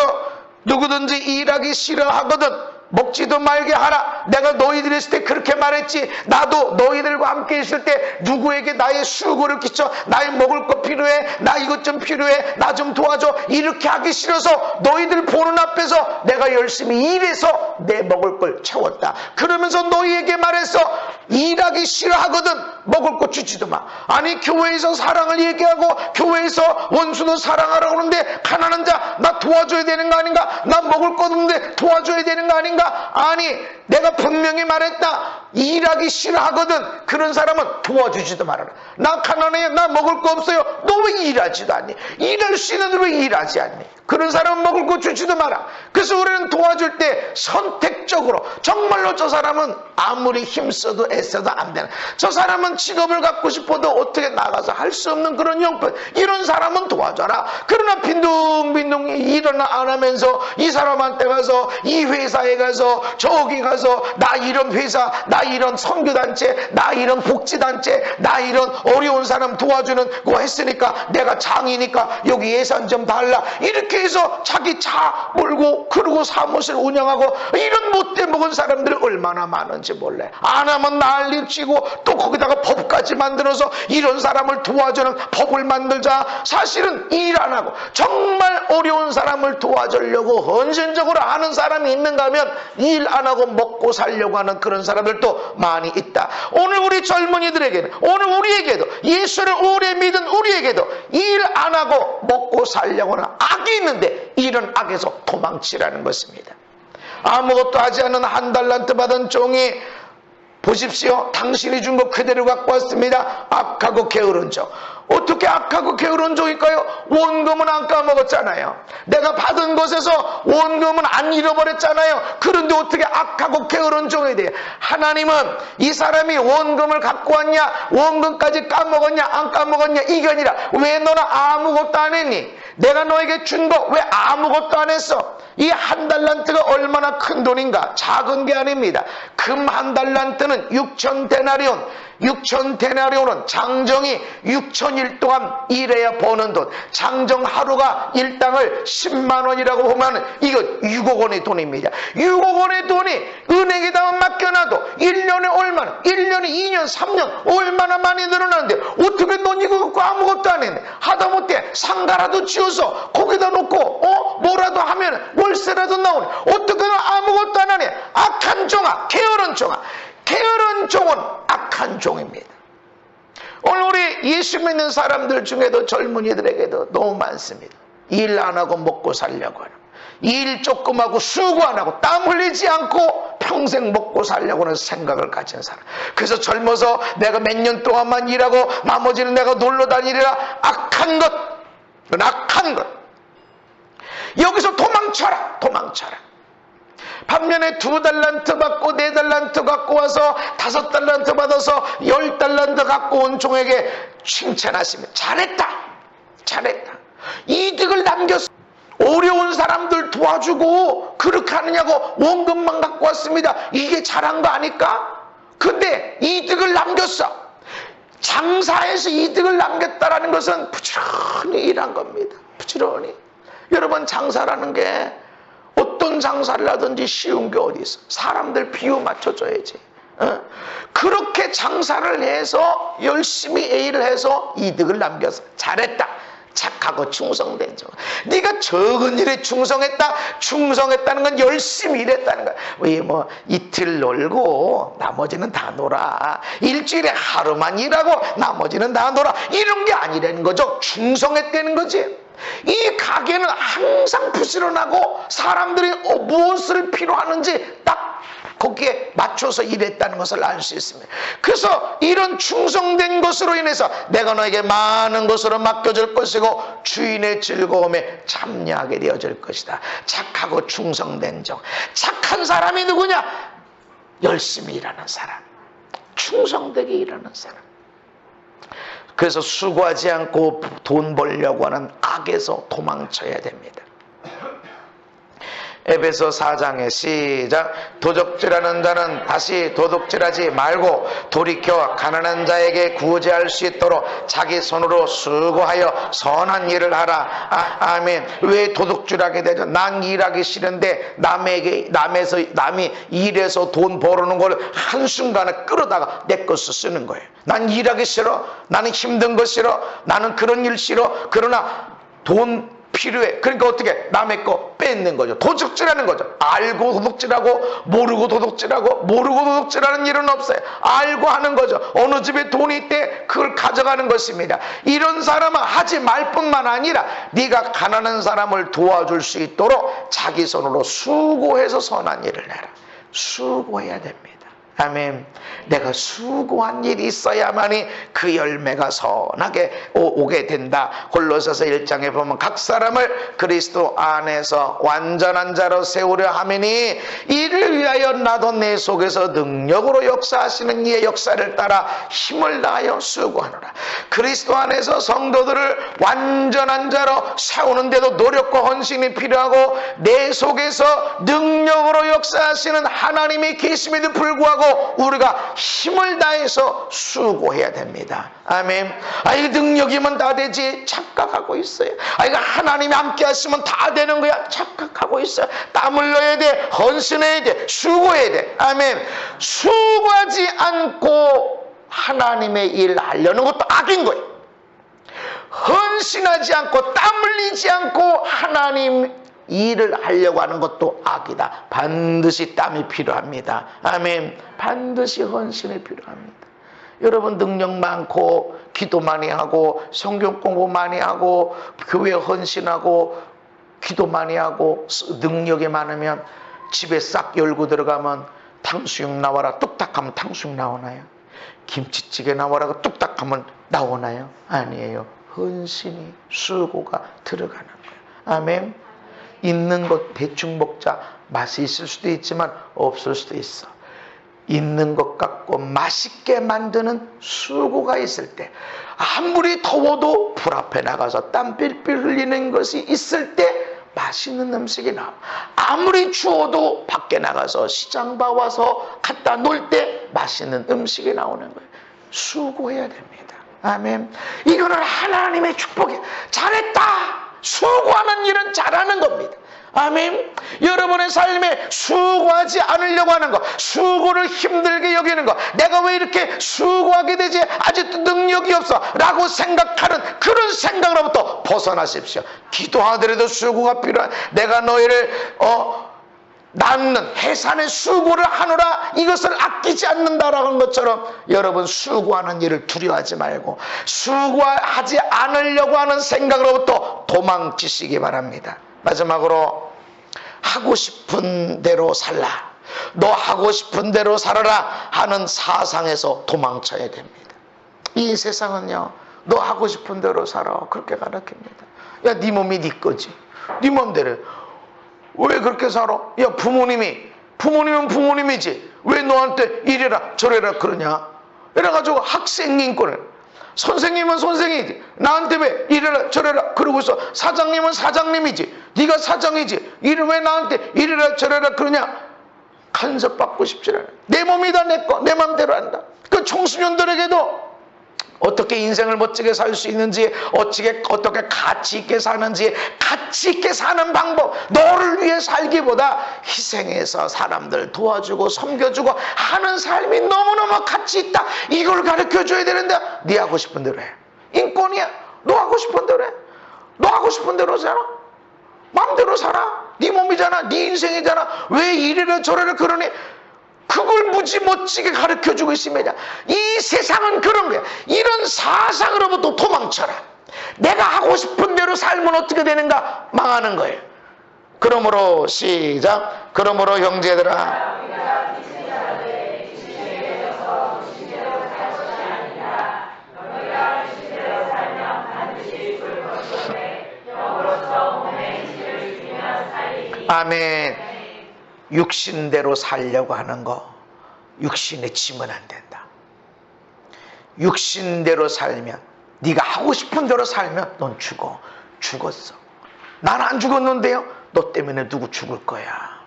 누구든지 일하기 싫어하거든 먹지도 말게 하라. 내가 너희들 있을 때 그렇게 말했지. 나도 너희들과 함께 있을 때 누구에게 나의 수고를 끼쳐, 나의 먹을 거 필요해, 나 이것 좀 필요해, 나 좀 도와줘, 이렇게 하기 싫어서 너희들 보는 앞에서 내가 열심히 일해서 내 먹을 걸 채웠다. 그러면서 너희에게 말했어. 일하기 싫어하거든 먹을 거 주지도 마. 아니, 교회에서 사랑을 얘기하고 교회에서 원수도 사랑하라고 하는데 가난한 자 나 도와줘야 되는 거 아닌가? 나 먹을 거 없는데 도와줘야 되는 거 아닌가? 아니, 내가 분명히 말했다. 일하기 싫어하거든 그런 사람은 도와주지도 말아라. 나 가난해, 나 먹을 거 없어요. 너 왜 일하지도 않니? 일할 수 있는데 왜 일하지 않니? 그런 사람은 먹을 거 주지도 마라. 그래서 우리는 도와줄 때 선택적으로, 정말로 저 사람은 아무리 힘써도 애써도 안 되는, 저 사람은 직업을 갖고 싶어도 어떻게 나가서 할 수 없는 그런 형편, 이런 사람은 도와줘라. 그러나 빈둥빈둥 일을 안 하면서 이 사람한테 가서, 이 회사에 가서, 저기 가서, 나 이런 회사, 나 이런 선교단체, 나 이런 복지단체, 나 이런 어려운 사람 도와주는 거 했으니까 내가 장이니까 여기 예산 좀 달라, 이렇게 해서 자기 차 몰고 그러고 사무실 운영하고, 이런 못돼 먹은 사람들이 얼마나 많은지 몰래. 안 하면 난리 치고 또 거기다가 법까지 만들어서 이런 사람을 도와주는 법을 만들자. 사실은 일 안 하고 정말 어려운 사람을 도와주려고 헌신적으로 하는 사람이 있는가 하면 일 안 하고 먹고 살려고 하는 그런 사람들도 많이 있다. 오늘 우리 젊은이들에게는, 오늘 우리에게도, 예수를 오래 믿은 우리에게도 일 안 하고 먹고 살려고 하는 악이 있는데, 이런 악에서 도망치라는 것입니다. 아무것도 하지 않은 한 달란트 받은 종이, 보십시오, 당신이 준 거 그대로 갖고 왔습니다. 악하고 게으른 종. 어떻게 악하고 게으른 종일까요? 원금은 안 까먹었잖아요. 내가 받은 것에서 원금은 안 잃어버렸잖아요. 그런데 어떻게 악하고 게으른 종이 돼요? 하나님은 이 사람이 원금을 갖고 왔냐, 원금까지 까먹었냐, 안 까먹었냐, 이게 아니라 왜 너는 아무것도 안 했니? 내가 너에게 준 거 왜 아무것도 안 했어? 이 한 달란트가 얼마나 큰 돈인가? 작은 게 아닙니다. 금 한 달란트는 6,000데나리온, 6,000데나리온은 장정이 6,000일 동안 일해야 버는 돈. 장정 하루가 일당을 10만 원이라고 보면 이거 6억 원의 돈입니다. 6억 원의 돈이 은행에다가 맡겨놔도 1년에 얼마나, 1년에 2년, 3년 얼마나 많이 늘어나는데 어떻게 넌 이거 갖고 아무것도 안 했네? 하다못해 상가라도 지어서 거기다 놓고 뭐라도 하면 월세라도 나오네. 어떻게 넌 아무것도 안 하네? 악한 종아, 게으른 종아. 게으른 종은 악한 종입니다. 오늘 우리 예수 믿는 사람들 중에도 젊은이들에게도 너무 많습니다. 일 안 하고 먹고 살려고 하는, 일 조금 하고 수고 안 하고 땀 흘리지 않고 평생 먹고 살려고 하는 생각을 가진 사람. 그래서 젊어서 내가 몇 년 동안만 일하고 나머지는 내가 놀러 다니리라. 악한 것, 그건 악한 것. 여기서 도망쳐라, 도망쳐라. 반면에 2달란트 받고 4달란트 갖고 와서 5달란트 받아서 10달란트 갖고 온 종에게 칭찬하시면 잘했다, 잘했다. 이득을 남겼어. 어려운 사람들 도와주고 그렇게 하느냐고 원금만 갖고 왔습니다. 이게 잘한 거 아닐까? 근데 이득을 남겼어. 장사해서 이득을 남겼다라는 것은 부지런히 일한 겁니다. 부지런히. 여러분, 장사라는 게 어떤 장사를 하든지 쉬운 게 어디 있어? 사람들 비유 맞춰줘야지. 그렇게 장사를 해서 열심히 일을 해서 이득을 남겨서 잘했다. 착하고 충성된 종. 네가 적은 일에 충성했다. 충성했다는 건 열심히 일했다는 거야. 왜 뭐 이틀 놀고 나머지는 다 놀아. 일주일에 하루만 일하고 나머지는 다 놀아. 이런 게 아니라는 거죠. 충성했다는 거지. 이 가게는 항상 부지런하고 사람들이 무엇을 필요하는지 딱 거기에 맞춰서 일했다는 것을 알 수 있습니다. 그래서 이런 충성된 것으로 인해서 내가 너에게 많은 것으로 맡겨줄 것이고 주인의 즐거움에 참여하게 되어질 것이다. 착하고 충성된 종. 착한 사람이 누구냐? 열심히 일하는 사람, 충성되게 일하는 사람. 그래서 수고하지 않고 돈 벌려고 하는 악에서 도망쳐야 됩니다. 에베소 4장에 시작. 도적질하는 자는 다시 도둑질하지 말고 돌이켜 가난한 자에게 구제할 수 있도록 자기 손으로 수고하여 선한 일을 하라. 아멘. 왜 도둑질하게 되죠? 난 일하기 싫은데 남이 일해서 돈 벌어오는 걸 한순간에 끌어다가 내 것을 쓰는 거예요. 난 일하기 싫어. 나는 힘든 거 싫어. 나는 그런 일 싫어. 그러나 돈 필요해. 그러니까 어떻게? 남의 거 뺏는 거죠. 도둑질하는 거죠. 알고 도둑질하고 모르고 도둑질하고 모르고 도둑질하는 일은 없어요. 알고 하는 거죠. 어느 집에 돈이 있대 그걸 가져가는 것입니다. 이런 사람은 하지 말 뿐만 아니라 네가 가난한 사람을 도와줄 수 있도록 자기 손으로 수고해서 선한 일을 해라. 수고해야 됩니다. 아멘. 내가 수고한 일이 있어야만이 그 열매가 선하게 오게 된다. 골로새서 1장에 보면 각 사람을 그리스도 안에서 완전한 자로 세우려 하매니 이를 위하여 나도 내 속에서 능력으로 역사하시는 이의 역사를 따라 힘을 다하여 수고하노라. 그리스도 안에서 성도들을 완전한 자로 세우는데도 노력과 헌신이 필요하고 내 속에서 능력으로 역사하시는 하나님이 계심에도 불구하고 우리가 힘을 다해서 수고해야 됩니다. 아멘. 이거 능력이면 다 되지 착각하고 있어요. 이거 하나님이 함께 하시면 다 되는 거야 착각하고 있어요. 땀 흘려야 돼. 헌신해야 돼. 수고해야 돼. 아멘. 수고하지 않고 하나님의 일을 하려는 것도 악인 거예요. 헌신하지 않고 땀 흘리지 않고 하나님 일을 하려고 하는 것도 악이다. 반드시 땀이 필요합니다. 아멘. 반드시 헌신이 필요합니다. 여러분 능력 많고 기도 많이 하고 성경 공부 많이 하고 교회 헌신하고 기도 많이 하고 능력이 많으면 집에 싹 열고 들어가면 탕수육 나와라 뚝딱 하면 탕수육 나오나요? 김치찌개 나오라고 뚝딱 하면 나오나요? 아니에요. 헌신이, 수고가 들어가는 거예요. 아멘. 있는 것 대충 먹자. 맛이 있을 수도 있지만 없을 수도 있어. 있는 것 갖고 맛있게 만드는 수고가 있을 때, 아무리 더워도 불 앞에 나가서 땀 삘삘 흘리는 것이 있을 때 맛있는 음식이 나와. 아무리 추워도 밖에 나가서 시장 봐와서 갖다 놓을 때 맛있는 음식이 나오는 거예요. 수고해야 됩니다. 아멘. 이거는 하나님의 축복이에요. 잘했다. 수고하는 일은 잘하는 겁니다. 아멘. 여러분의 삶에 수고하지 않으려고 하는 거, 수고를 힘들게 여기는 거, 내가 왜 이렇게 수고하게 되지, 아직도 능력이 없어 라고 생각하는 그런 생각으로부터 벗어나십시오. 기도하더라도 수고가 필요한, 내가 너희를 낳는 해산의 수고를 하노라, 이것을 아끼지 않는다라는 것처럼 여러분 수고하는 일을 두려워하지 말고 수고하지 않으려고 하는 생각으로부터 도망치시기 바랍니다. 마지막으로, 하고 싶은 대로 살라, 너 하고 싶은 대로 살아라 하는 사상에서 도망쳐야 됩니다. 이 세상은요, 너 하고 싶은 대로 살아 그렇게 가르칩니다. 야, 네 몸이 네 거지, 네 맘대로 왜 그렇게 살아? 야, 부모님은 부모님이지 왜 너한테 이래라 저래라 그러냐? 이래가지고 학생 인권을, 선생님은 선생이지 나한테 왜 이래라 저래라 그러고 있어. 사장님은 사장님이지 네가 사장이지 왜 나한테 이래라 저래라 그러냐? 간섭받고 싶지 않아. 내 몸이다, 내 거, 내 맘대로 한다. 그 청소년들에게도 어떻게 인생을 멋지게 살 수 있는지, 어떻게 가치 있게 사는지, 가치 있게 사는 방법, 너를 위해 살기보다 희생해서 사람들 도와주고 섬겨주고 하는 삶이 너무너무 가치 있다. 이걸 가르쳐줘야 되는데 네 하고 싶은 대로 해. 인권이야. 너 하고 싶은 대로 해. 너 하고 싶은 대로 살아. 마음대로 살아. 네 몸이잖아. 네 인생이잖아. 왜 이래라 저래라 그러니? 그걸 무지 멋지게 가르쳐주고 있습니다. 이 세상은 그런 거야. 이런 사상으로부터 도망쳐라. 내가 하고 싶은 대로 살면 어떻게 되는가? 망하는 거예요. 그러므로 시작. 그러므로 형제들아, 아멘. 육신대로 살려고 하는 거, 육신에 치면 안 된다. 육신대로 살면, 네가 하고 싶은 대로 살면 넌 죽었어. 난 안 죽었는데요, 너 때문에 누구 죽을 거야.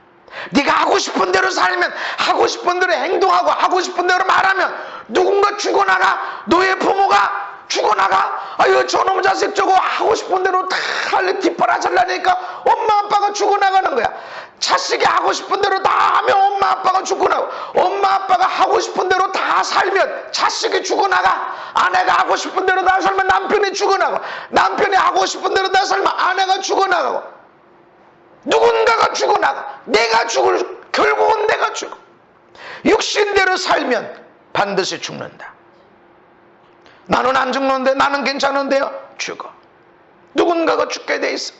네가 하고 싶은 대로 살면, 하고 싶은 대로 행동하고 하고 싶은 대로 말하면 누군가 죽어나가. 너의 부모가 죽어나가. 아유, 저놈 자식 저거 하고 싶은 대로 다 할래 뒷바라질라니까 엄마 아빠가 죽어나가는 거야. 자식이 하고 싶은 대로 다 하면 엄마 아빠가 죽어나고, 엄마 아빠가 하고 싶은 대로 다 살면 자식이 죽어나가. 아내가 하고 싶은 대로 다 살면 남편이 죽어나고, 남편이 하고 싶은 대로 다 살면 아내가 죽어나가고, 누군가가 죽어나가. 내가 결국은 내가 죽어. 육신대로 살면 반드시 죽는다. 나는 안 죽는데, 나는 괜찮은데요, 죽어. 누군가가 죽게 돼 있어.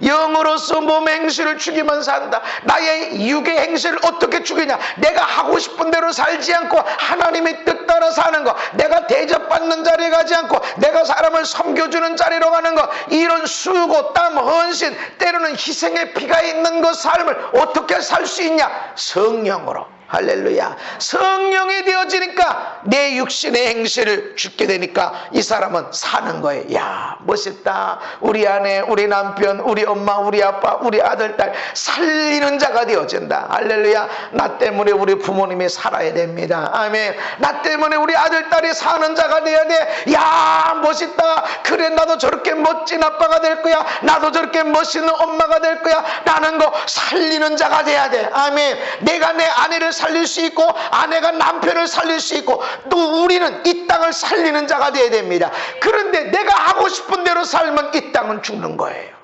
영으로서 몸의 행실을 죽이면 산다. 나의 육의 행실을 어떻게 죽이냐? 내가 하고 싶은 대로 살지 않고 하나님의 뜻 따라 사는 거, 내가 대접받는 자리에 가지 않고 내가 사람을 섬겨주는 자리로 가는 거, 이런 수고, 땀, 헌신, 때로는 희생의 피가 있는 그 삶을 어떻게 살 수 있냐? 성령으로. 할렐루야. 성령이 되어지니까 내 육신의 행실을 죽게 되니까 이 사람은 사는 거예요. 야, 멋있다. 우리 아내, 우리 남편, 우리 엄마, 우리 아빠, 우리 아들, 딸 살리는 자가 되어진다. 할렐루야. 나 때문에 우리 부모님이 살아야 됩니다. 아멘. 나 때문에 우리 아들, 딸이 사는 자가 되어야 돼. 야, 멋있다. 그래, 나도 저렇게 멋진 아빠가 될 거야. 나도 저렇게 멋있는 엄마가 될 거야. 라는 거 살리는 자가 돼야 돼. 아멘. 내가 내 아내를 살릴 수 있고, 아내가 남편을 살릴 수 있고, 또 우리는 이 땅을 살리는 자가 되어야 됩니다. 그런데 내가 하고 싶은 대로 살면 이 땅은 죽는 거예요.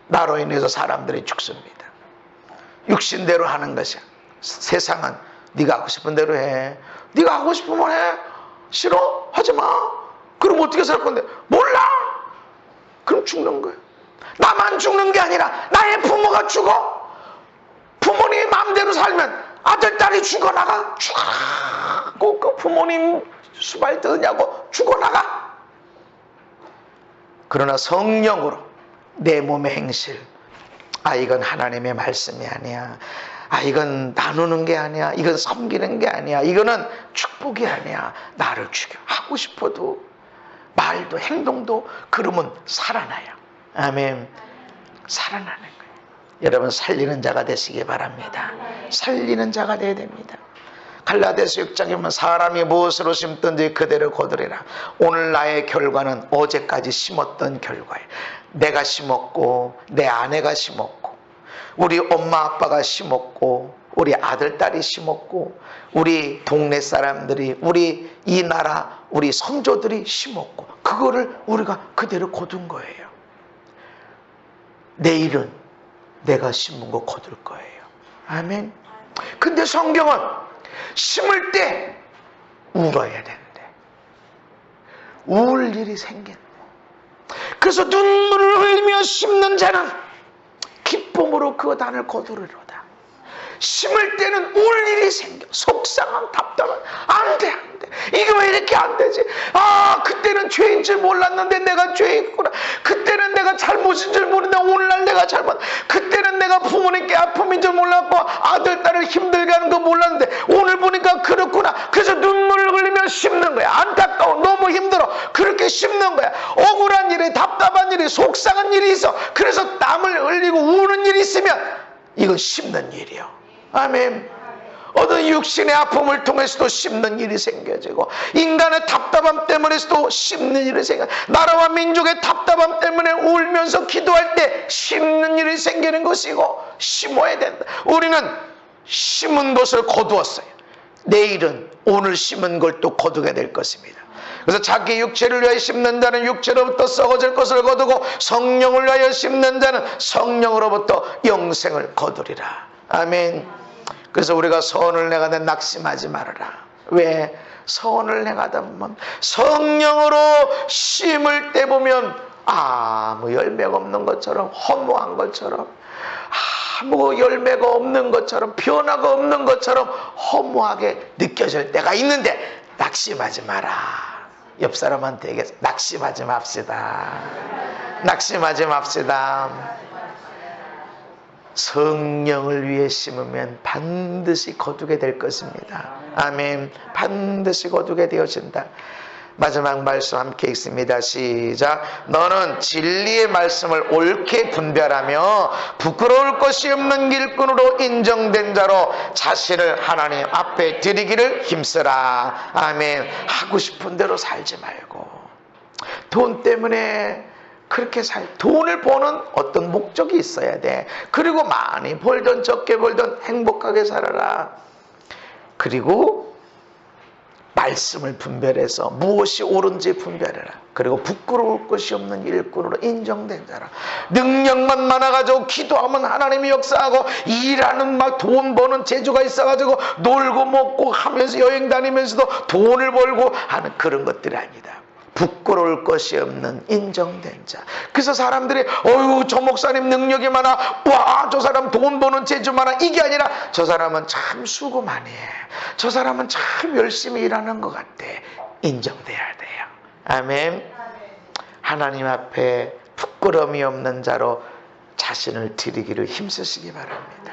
나로 인해서 사람들이 죽습니다. 육신대로 하는 것이야. 세상은 네가 하고 싶은 대로 해. 네가 하고 싶으면 해. 싫어? 하지 마. 그럼 어떻게 살 건데? 몰라. 그럼 죽는 거예요. 나만 죽는 게 아니라 나의 부모가 죽어. 부모님이 마음대로 살면 아들, 딸이 죽어나가. 죽어라. 그 부모님 수발 드냐고 죽어나가. 그러나 성령으로 내 몸의 행실, 이건 하나님의 말씀이 아니야. 이건 나누는 게 아니야. 이건 섬기는 게 아니야. 이거는 축복이 아니야. 나를 죽여. 하고 싶어도 말도 행동도 그러면 살아나요. 아멘. 살아나는 거예요. 여러분, 살리는 자가 되시기 바랍니다. 살리는 자가 되어야 됩니다. 갈라디아서 6장에 보면 사람이 무엇으로 심든지 그대로 거두리라. 오늘 나의 결과는 어제까지 심었던 결과예요. 내가 심었고 내 아내가 심었고 우리 엄마 아빠가 심었고 우리 아들 딸이 심었고 우리 동네 사람들이, 우리 이 나라 우리 성조들이 심었고 그거를 우리가 그대로 거둔 거예요. 내일은 내가 심은 거 거둘 거예요. 아멘. 근데 성경은 심을 때 울어야 되는데 울 일이 생긴다. 그래서 눈물을 흘리며 심는 자는 기쁨으로 그 단을 거두리로다. 심을 때는 울 일이 생겨. 속상함, 답답함. 안 돼, 안 돼. 이게 왜 이렇게 안 되지? 그때는 죄인 줄 몰랐는데 내가 죄인이구나. 그때는 내가 잘못인 줄 모르는데 오늘날 내가 잘못. 그때는 내가 부모님께 아픔인 줄 몰랐고 아들, 딸을 힘들게 하는 거 몰랐는데 오늘 보니까 그렇구나. 그래서 눈물을 흘리며 심는 거야. 안타까워. 너무 힘들어. 그렇게 심는 거야. 억울한 일이, 답답한 일이, 속상한 일이 있어. 그래서 땀을 흘리고 우는 일이 있으면 이건 심는 일이요. 아멘. 어떤 육신의 아픔을 통해서도 심는 일이 생겨지고 인간의 답답함 때문에서도 심는 일이 생겨. 나라와 민족의 답답함 때문에 울면서 기도할 때 심는 일이 생기는 것이고 심어야 된다. 우리는 심은 것을 거두었어요. 내일은 오늘 심은 걸 또 거두게 될 것입니다. 그래서 자기 육체를 위하여 심는 자는 육체로부터 썩어질 것을 거두고 성령을 위하여 심는 자는 성령으로부터 영생을 거두리라. 아멘. 그래서 우리가 선을 행하다 낙심하지 말아라. 왜? 선을 행하다 보면 성령으로 심을 때 보면 아무 열매가 없는 것처럼, 허무한 것처럼, 아무 열매가 없는 것처럼, 변화가 없는 것처럼 허무하게 느껴질 때가 있는데 낙심하지 마라. 옆 사람한테 얘기해서 낙심하지 맙시다. 낙심하지 맙시다. 성령을 위해 심으면 반드시 거두게 될 것입니다. 아멘. 반드시 거두게 되어진다. 마지막 말씀 함께 읽습니다. 시작. 너는 진리의 말씀을 옳게 분별하며 부끄러울 것이 없는 일꾼으로 인정된 자로 자신을 하나님 앞에 드리기를 힘쓰라. 아멘. 하고 싶은 대로 살지 말고 돈 때문에 그렇게 돈을 버는 어떤 목적이 있어야 돼. 그리고 많이 벌든 적게 벌든 행복하게 살아라. 그리고 말씀을 분별해서 무엇이 옳은지 분별해라. 그리고 부끄러울 것이 없는 일꾼으로 인정된 자라. 능력만 많아가지고 기도하면 하나님이 역사하고 일하는 막 돈 버는 재주가 있어가지고 놀고 먹고 하면서 여행 다니면서도 돈을 벌고 하는 그런 것들이 아니다. 부끄러울 것이 없는 인정된 자. 그래서 사람들이 어휴 저 목사님 능력이 많아, 와 저 사람 돈 버는 재주 많아, 이게 아니라 저 사람은 참 수고 많이 해, 저 사람은 참 열심히 일하는 것 같아. 인정돼야 돼요. 아멘. 하나님 앞에 부끄러움이 없는 자로 자신을 드리기를 힘쓰시기 바랍니다.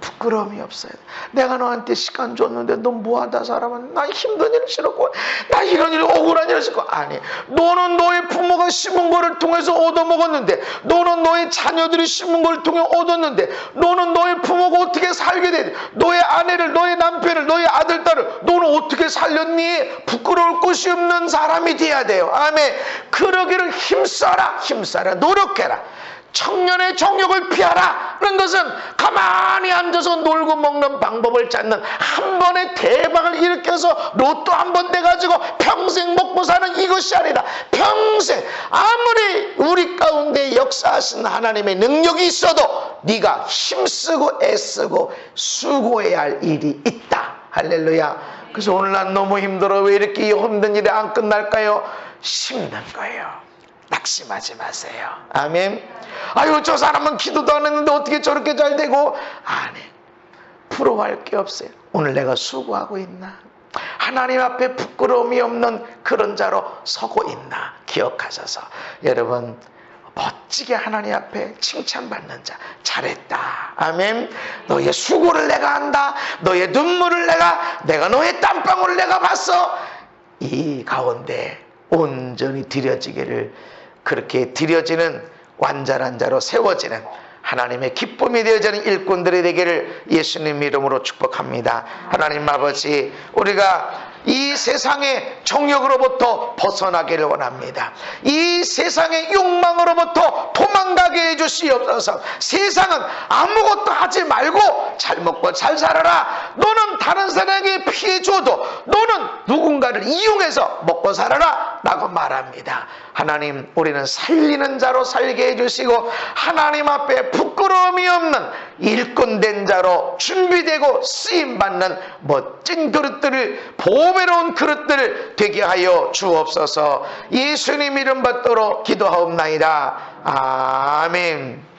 부끄러움이 없어야 돼. 내가 너한테 시간 줬는데 너 뭐하다 살아면 나 힘든 일 싫었고 나 이런 일 억울한 일 싫고. 아니, 너는 너의 부모가 심은 거를 통해서 얻어먹었는데, 너는 너의 자녀들이 심은 걸 통해 얻었는데, 너는 너의 부모가 어떻게 살게 돼, 너의 아내를, 너의 남편을, 너의 아들 딸을 너는 어떻게 살렸니? 부끄러울 것이 없는 사람이 돼야 돼요. 아멘. 그러기를 힘써라. 힘써라. 노력해라. 청년의 정욕을 피하라. 그런 것은 가만히 앉아서 놀고 먹는 방법을 찾는, 한 번에 대박을 일으켜서 로또 한 번 돼가지고 평생 먹고 사는 이것이 아니라 평생 아무리 우리 가운데 역사하신 하나님의 능력이 있어도 네가 힘쓰고 애쓰고 수고해야 할 일이 있다. 할렐루야. 그래서 오늘 난 너무 힘들어. 왜 이렇게 힘든 일이 안 끝날까요? 심는 거예요. 낙심하지 마세요. 아멘. 아유 저 사람은 기도도 안 했는데 어떻게 저렇게 잘 되고. 아니, 부러워할 게 없어요. 오늘 내가 수고하고 있나? 하나님 앞에 부끄러움이 없는 그런 자로 서고 있나? 기억하셔서 여러분 멋지게 하나님 앞에 칭찬받는 자, 잘했다. 아멘. 너의 수고를 내가 안다. 너의 눈물을 내가 너의 땀방울을 내가 봤어. 이 가운데 온전히 드려지기를, 그렇게 드려지는 완전한 자로 세워지는 하나님의 기쁨이 되어지는 일꾼들이 되기를 예수님 이름으로 축복합니다. 하나님 아버지, 우리가 이 세상의 정욕으로부터 벗어나기를 원합니다. 이 세상의 욕망으로부터 도망가게 해주시옵소서. 세상은 아무것도 하지 말고 잘 먹고 잘 살아라. 너는 다른 사람에게 피해 줘도 너는 누군가를 이용해서 먹고 살아라 라고 말합니다. 하나님, 우리는 살리는 자로 살게 해주시고 하나님 앞에 부끄러움이 없는 일꾼된 자로 준비되고 쓰임받는 멋진 그릇들을, 보배로운 그릇들을 되게 하여 주옵소서. 예수님 이름 받도록 기도하옵나이다. 아멘.